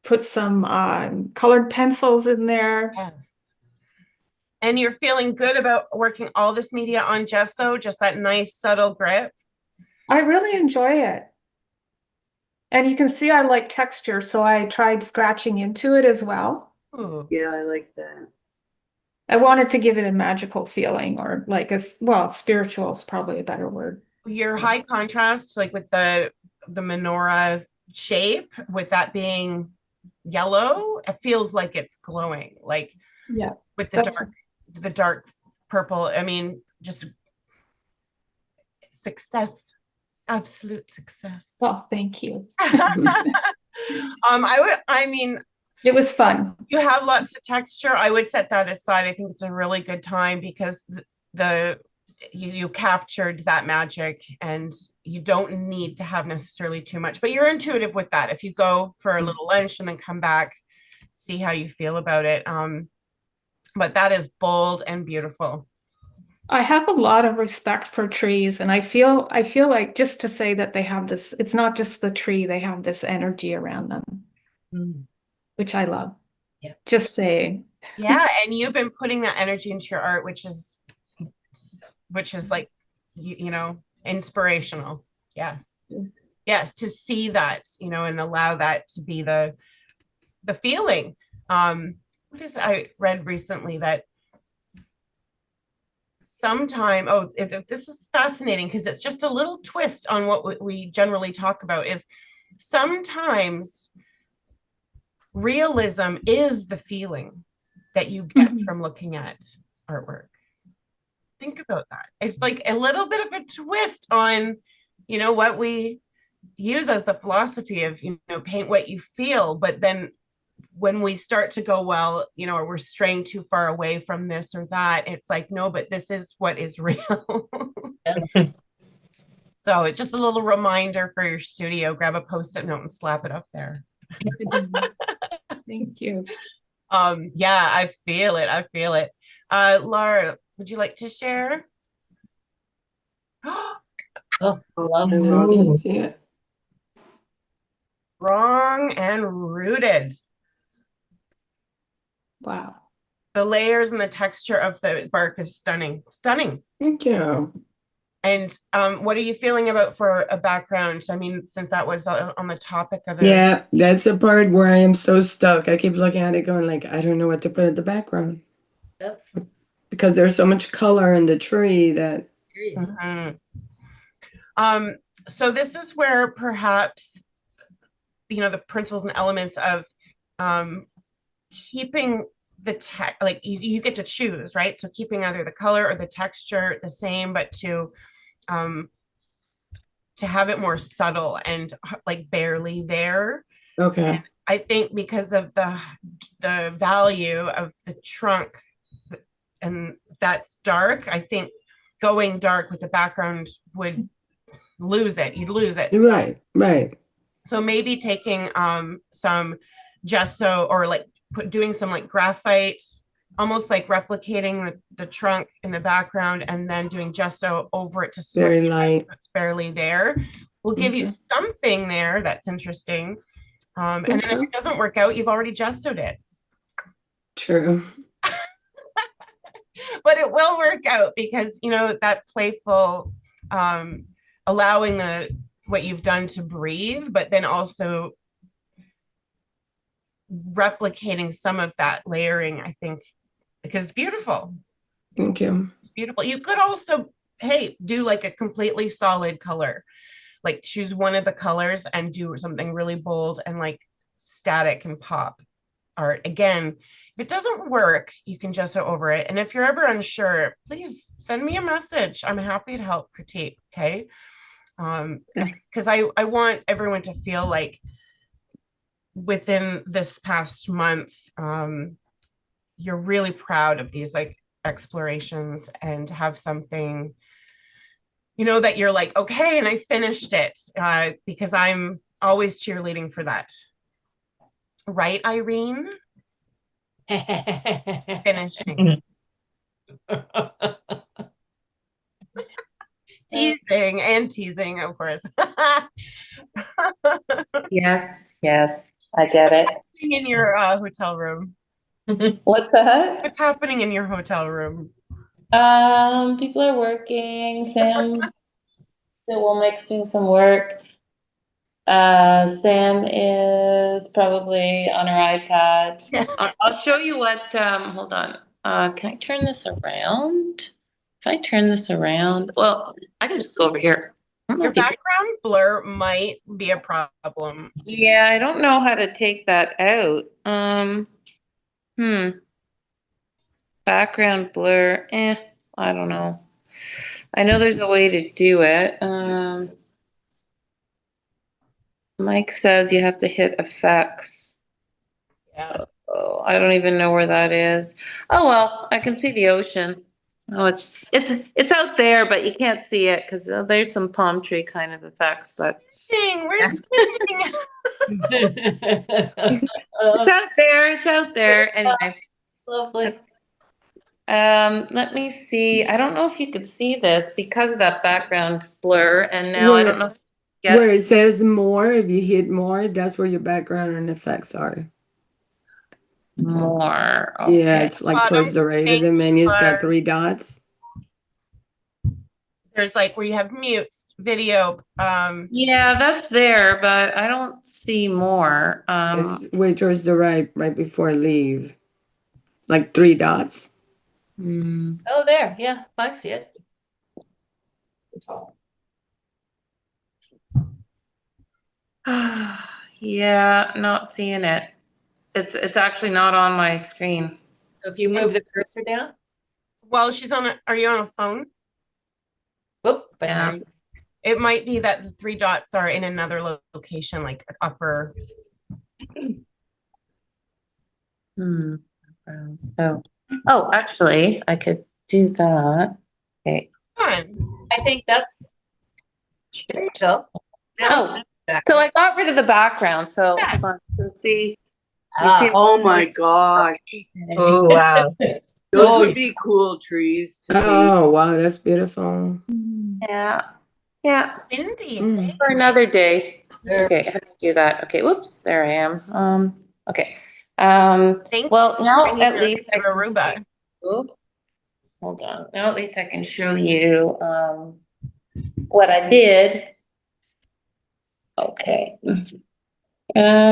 Speaker 4: put some colored pencils in there.
Speaker 2: Yes. And you're feeling good about working all this media on gesso, just that nice subtle grip.
Speaker 4: I really enjoy it. And you can see I like texture, so I tried scratching into it as well.
Speaker 2: Ooh.
Speaker 5: Yeah, I like that.
Speaker 4: I wanted to give it a magical feeling, or like well, spiritual is probably a better word.
Speaker 2: Your high contrast, like with the menorah shape, with that being yellow, it feels like it's glowing, like
Speaker 4: Yeah,
Speaker 2: with
Speaker 4: that's
Speaker 2: the dark purple. I mean, just success, absolute success.
Speaker 4: oh, thank you.
Speaker 2: I mean,
Speaker 4: It was fun.
Speaker 2: you have lots of texture. I would set that aside. I think it's a really good time because you captured that magic and you don't need to have necessarily too much, but you're intuitive with that. If you go for a little lunch and then come back, see how you feel about it. But that is bold and beautiful.
Speaker 4: I have a lot of respect for trees, and I feel like just to say that they have this, it's not just the tree, they have this energy around them, which I love.
Speaker 1: Yeah.
Speaker 4: Just saying.
Speaker 2: Yeah, and you've been putting that energy into your art, which is like you know, inspirational. Yes. Yes, to see that, you know, and allow that to be the feeling. What is it? I read recently that sometime, this is fascinating because it's just a little twist on what we generally talk about is sometimes realism is the feeling that you get from looking at artwork. Think about that. It's like a little bit of a twist on, you know, what we use as the philosophy of, you know, paint what you feel, but then when we start to go, well, you know, or we're straying too far away from this or that, it's like, no, but this is what is real. So it's just a little reminder for your studio. Grab a post-it note and slap it up there.
Speaker 4: Thank you.
Speaker 2: Yeah, I feel it. I feel it. Laura, would you like to share?
Speaker 3: Oh,
Speaker 5: Oh,
Speaker 3: love
Speaker 5: I
Speaker 3: that.
Speaker 5: love
Speaker 7: Oh,
Speaker 5: it.
Speaker 7: see it.
Speaker 2: Wrong and rooted.
Speaker 4: Wow.
Speaker 2: The layers and the texture of the bark is stunning. Stunning.
Speaker 7: Thank you.
Speaker 2: And what are you feeling about for a background? I mean, since that was on the topic of the
Speaker 7: Yeah, that's the part where I am so stuck. I keep looking at it going like, I don't know what to put at the background.
Speaker 1: Yep.
Speaker 7: Because there's so much color in the tree that
Speaker 2: Mhm. So this is where perhaps, you know, the principles and elements of keeping the tech, like you get to choose, right? So keeping either the color or the texture the same, but to have it more subtle and like barely there.
Speaker 7: okay.
Speaker 2: I think because of the value of the trunk and that's dark, I think going dark with the background would lose it. You'd lose it. So
Speaker 7: Right, right.
Speaker 2: So maybe taking some gesso or like doing some like graphite, almost like replicating the trunk in the background and then doing gesso over it to smooth
Speaker 7: Very
Speaker 2: it out
Speaker 7: light.
Speaker 2: so it's barely there. We'll give you
Speaker 7: Okay.
Speaker 2: something there that's interesting. And then if
Speaker 7: Okay.
Speaker 2: it doesn't work out, you've already gessoed it.
Speaker 7: True.
Speaker 2: But it will work out because that playful allowing what you've done to breathe, but then also replicating some of that layering, I think, because it's beautiful.
Speaker 7: Thank you.
Speaker 2: It's beautiful. You could also, hey, do like a completely solid color, like choose one of the colors and do something really bold and like static and pop art. Again, if it doesn't work, you can gesso over it. And if you're ever unsure, please send me a message. I'm happy to help critique. Okay. Because I want everyone to feel like within this past month, you're really proud of these like explorations and have something, that you're like, okay, and I finished it, because I'm always cheerleading for that. Right, Irene? Finishing. Teasing and teasing, of course.
Speaker 3: Yes, yes, I get it.
Speaker 2: In your hotel room.
Speaker 3: What's that?
Speaker 2: What's happening in your hotel room?
Speaker 3: People are working. Sam's still Mike's doing some work. Sam is probably on her iPad. I'll show you what, hold on. Can I turn this around? If I turn this around, well, I can just go over here. I don't know
Speaker 2: Your
Speaker 3: if you can-
Speaker 2: background blur might be a problem.
Speaker 3: Yeah, I don't know how to take that out. Background blur, I don't know. I know there's a way to do it. Mike says you have to hit effects.
Speaker 1: Yeah.
Speaker 3: Oh, I don't even know where that is. Oh, well, I can see the ocean. Oh, it's out there, but you can't see it because there's some palm tree kind of effects, but
Speaker 2: Dang, we're squinting.
Speaker 3: it's out there. It's out there. Anyway,
Speaker 1: Lovely.
Speaker 3: let me see. I don't know if you could see this because of that background blur, and now I don't know if you
Speaker 7: Where
Speaker 3: get
Speaker 7: it says more, if you hit more, that's where your background and effects are.
Speaker 3: more.
Speaker 7: Yeah,
Speaker 3: Okay.
Speaker 7: it's like
Speaker 2: Bottom,
Speaker 7: towards the right of the
Speaker 2: thank
Speaker 7: menu. It's got
Speaker 2: you.
Speaker 7: 3 dots.
Speaker 2: There's like where you have mutes, video.
Speaker 3: Yeah, that's there, but I don't see more.
Speaker 7: It's way towards the right before leave. Like 3 dots.
Speaker 3: Hmm.
Speaker 1: Oh, there. Yeah, I see it.
Speaker 3: Yeah, not seeing it. It's actually not on my screen.
Speaker 1: So if you move the cursor down,
Speaker 2: Well, are you on a phone?
Speaker 1: whoop, but
Speaker 3: Yeah.
Speaker 1: now you-
Speaker 2: It might be that the 3 dots are in another location, like upper.
Speaker 3: Oh, actually, I could do that. Okay.
Speaker 2: Fun.
Speaker 1: I think that's there you go.
Speaker 3: Oh, so I got rid of the background. So
Speaker 2: Yes.
Speaker 3: hold on. You can see.
Speaker 1: Ah,
Speaker 5: Oh my gosh.
Speaker 6: Oh, wow.
Speaker 5: Those
Speaker 1: Oh,
Speaker 5: would be cool trees to see.
Speaker 7: Oh, wow, that's beautiful.
Speaker 3: Yeah. Yeah.
Speaker 2: Windy.
Speaker 7: Mm.
Speaker 3: For another day.
Speaker 1: There.
Speaker 3: Okay, how do I do that? Okay, whoops, there I am. Okay.
Speaker 2: Thank
Speaker 3: Well,
Speaker 2: you for
Speaker 3: now
Speaker 2: bringing
Speaker 3: at
Speaker 2: us
Speaker 3: least
Speaker 2: to
Speaker 3: I can
Speaker 2: Aruba.
Speaker 3: Oop, hold on. Now at least I can show you what I did. Okay. I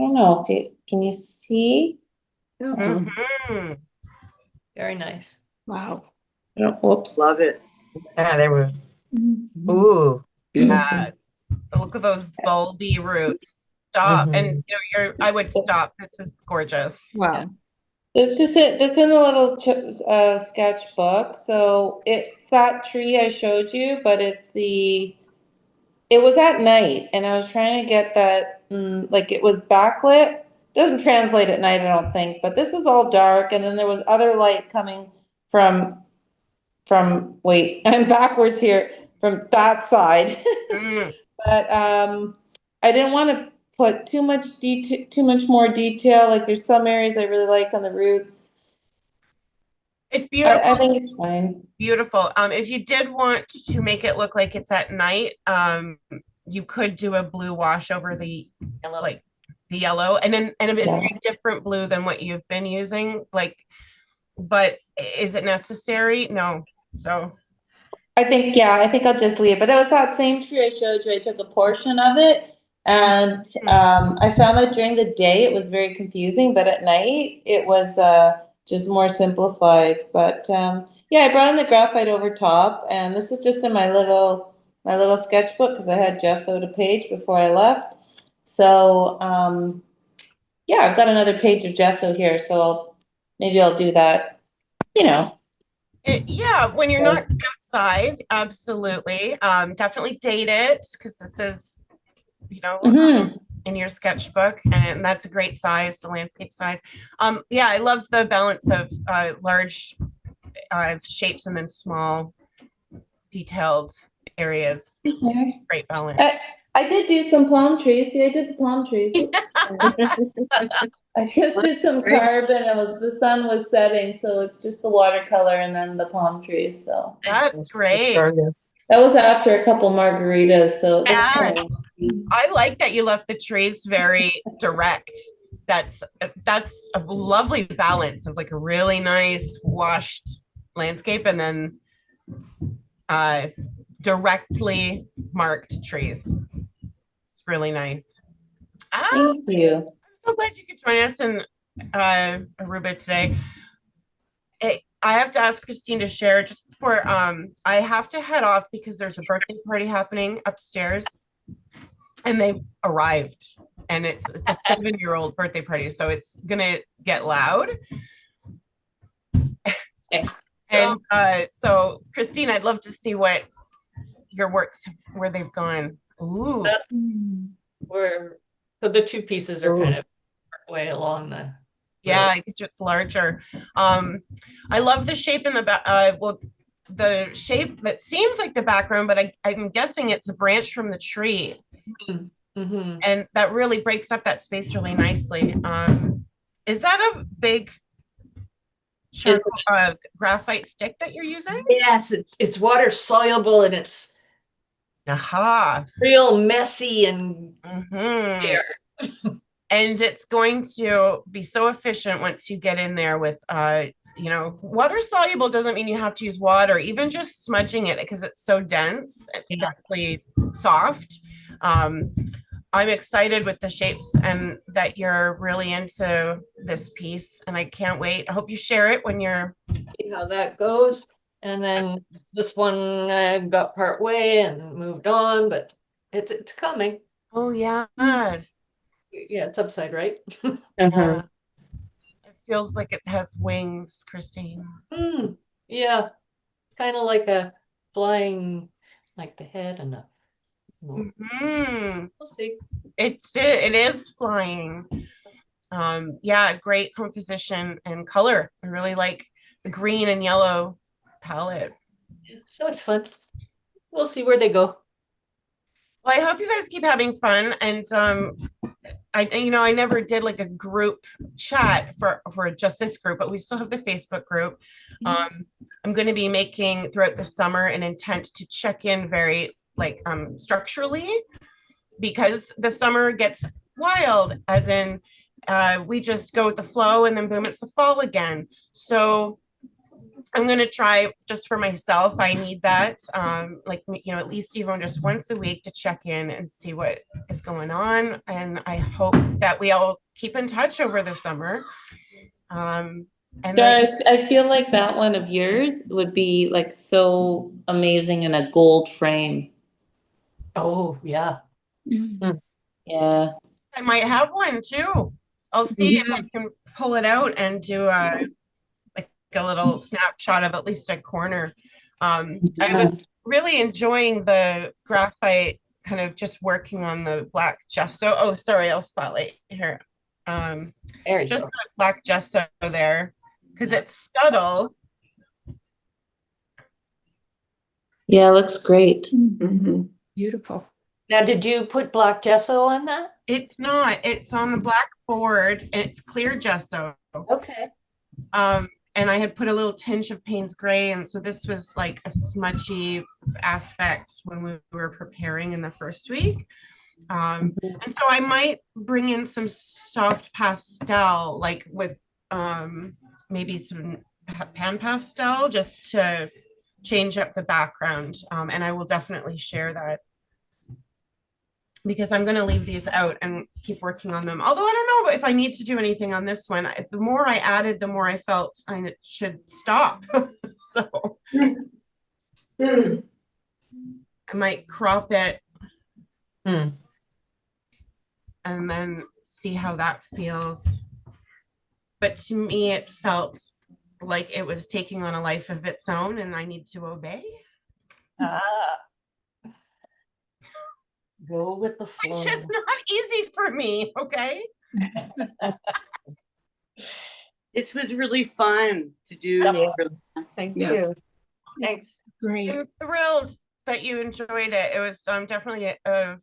Speaker 3: don't know if can you see?
Speaker 7: Oh,
Speaker 2: Mhm.
Speaker 1: Very nice.
Speaker 4: Wow.
Speaker 3: Whoops.
Speaker 5: Love it.
Speaker 6: Ah, there we Ooh.
Speaker 7: beautiful.
Speaker 2: Yes. Look at those bulby roots. Stop. And I would stop. This is gorgeous.
Speaker 4: Wow.
Speaker 3: It's just it's in the little sketchbook. So it's that tree I showed you, but it was at night, and I was trying to get that like it was backlit. Doesn't translate at night, I don't think. But this was all dark, and then there was other light coming from wait, I'm backwards here from that side.
Speaker 2: Mm.
Speaker 3: But I didn't want to put too much more detail. Like there's some areas I really like on the roots.
Speaker 2: It's beautiful.
Speaker 3: I think it's fine.
Speaker 2: Beautiful. If you did want to make it look like it's at night, you could do a blue wash over the
Speaker 1: Yellow.
Speaker 2: like the yellow, and then a bit
Speaker 3: Yeah.
Speaker 2: very different blue than what you've been using. Like, but is it necessary? No. So
Speaker 3: I think I'll just leave. But it was that same tree I showed you. I took a portion of it, and I found that during the day it was very confusing, but at night it was just more simplified. But yeah, I brought in the graphite over top, and this is just in my little sketchbook because I had gessoed a page before I left. So yeah, I've got another page of gesso here, so maybe I'll do that. You know.
Speaker 2: yeah, when you're not outside, absolutely. Definitely date it because this is, you know,
Speaker 3: Mhm.
Speaker 2: in your sketchbook, and that's a great size, the landscape size. Yeah, I love the balance of large shapes and then small detailed areas.
Speaker 3: Okay.
Speaker 2: Great balance.
Speaker 3: I did do some palm trees. See, I did the palm trees. Oops. I just did some
Speaker 5: Great.
Speaker 3: carbon. The sun was setting, so it's just the watercolor and then the palm trees. So
Speaker 2: That's great.
Speaker 6: Gorgeous.
Speaker 3: that was after a couple margaritas. So it looks
Speaker 2: Yeah.
Speaker 3: fine.
Speaker 2: I like that you left the trees very direct. That's a lovely balance of like a really nice washed landscape and then directly marked trees. It's really nice.
Speaker 3: Thank you.
Speaker 2: I'm so glad you could join us in Aruba today. I have to ask Christine to share just before I have to head off because there's a birthday party happening upstairs and they've arrived and it's a 7-year-old birthday party, so it's gonna get loud. And so Christine, I'd love to see what your works where they've gone. Ooh.
Speaker 1: So the two pieces are kind of way along the
Speaker 2: Yeah, I guess it's larger. I love the shape in the back. Well, the shape that seems like the background, but I'm guessing it's a branch from the tree,
Speaker 1: Mm-hmm.
Speaker 2: and that really breaks up that space really nicely. Is that a big charcoal, graphite stick that you're using?
Speaker 1: Yes, it's water soluble and it's
Speaker 2: Aha.
Speaker 1: real messy and
Speaker 2: Mhm. And it's going to be so efficient once you get in there with you know, water soluble doesn't mean you have to use water, even just smudging it because it's so dense, it's actually soft. I'm excited with the shapes and that you're really into this piece, and I can't wait. I hope you share it when you're
Speaker 1: see how that goes. And then this one I got part way and moved on, but it's coming.
Speaker 2: Oh yes.
Speaker 1: Yeah, it's upside, right?
Speaker 2: Yeah. It feels like it has wings, Christine.
Speaker 1: Yeah, kind of like a flying, like the head and a.
Speaker 2: Mhm.
Speaker 1: We'll see.
Speaker 2: It is flying. Yeah, great composition and color. I really like the green and yellow palette.
Speaker 1: So it's fun. We'll see where they go.
Speaker 2: Well, I hope you guys keep having fun. And I never did like a group chat for just this group, but we still have the Facebook group. I'm going to be making throughout the summer an intent to check in very like structurally, because the summer gets wild, as in we just go with the flow and then boom, it's the fall again. So I'm going to try just for myself. I need that, like, you know, at least even just once a week to check in and see what is going on. And I hope that we all keep in touch over the summer. And then,
Speaker 3: I feel like that one of yours would be like so amazing in a gold frame.
Speaker 1: Oh, yeah.
Speaker 3: Yeah.
Speaker 2: I might have one too. I'll see if I can pull it out and do like a little snapshot of at least a corner. I was really enjoying the graphite, kind of just working on the black gesso. Oh, sorry, I'll spotlight here.
Speaker 1: There you
Speaker 2: Just
Speaker 1: go.
Speaker 2: the black gesso there, because it's subtle.
Speaker 3: Yeah, it looks great.
Speaker 4: Beautiful.
Speaker 1: Now, did you put black gesso on that?
Speaker 2: It's not, it's on the black board and it's clear gesso.
Speaker 1: Okay.
Speaker 2: And I had put a little tinge of Payne's gray, and so this was like a smudgy aspect when we were preparing in the first week. And so I might bring in some soft pastel, like with maybe some pan pastel, just to change up the background. And I will definitely share that, because I'm going to leave these out and keep working on them. Although I don't know if I need to do anything on this one. The more I added, the more I felt I should stop. So I might crop it
Speaker 6: Hmm.
Speaker 2: and then see how that feels. But to me, it felt like it was taking on a life of its own and I need to obey.
Speaker 1: Go with the flow.
Speaker 2: Which is not easy for me, okay?
Speaker 5: This was really fun to do.
Speaker 6: Thank
Speaker 7: Yes.
Speaker 6: you.
Speaker 1: Thanks.
Speaker 4: Great.
Speaker 2: I'm thrilled that you enjoyed it. It was definitely a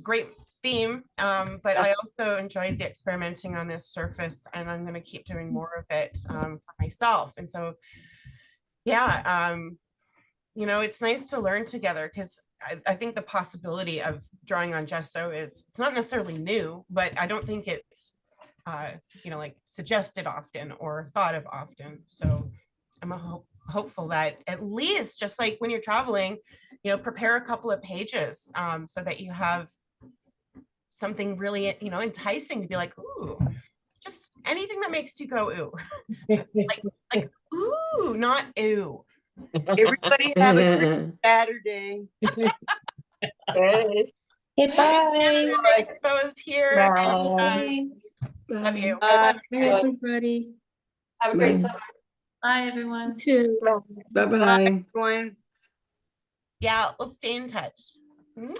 Speaker 2: great theme, but I also enjoyed the experimenting on this surface, and I'm going to keep doing more of it for myself. And so, yeah, you know, it's nice to learn together, because I think the possibility of drawing on gesso it's not necessarily new, but I don't think it's, you know, like suggested often or thought of often. So I'm hopeful that at least, just like when you're traveling, you know, prepare a couple of pages so that you have something really, you know, enticing to be like, ooh, just anything that makes you go, ooh, like, ooh, not ooh.
Speaker 5: Everybody have a great Saturday.
Speaker 6: Okay.
Speaker 3: Okay, bye.
Speaker 2: Those here. And,
Speaker 3: Thanks.
Speaker 2: love you.
Speaker 7: Bye.
Speaker 2: I love
Speaker 4: Bye,
Speaker 2: you.
Speaker 4: everybody.
Speaker 1: Have a great
Speaker 7: Bye.
Speaker 1: summer.
Speaker 3: Bye, everyone.
Speaker 4: You too.
Speaker 7: Bye-bye.
Speaker 5: Everyone.
Speaker 2: Yeah, we'll stay in touch. Mwah.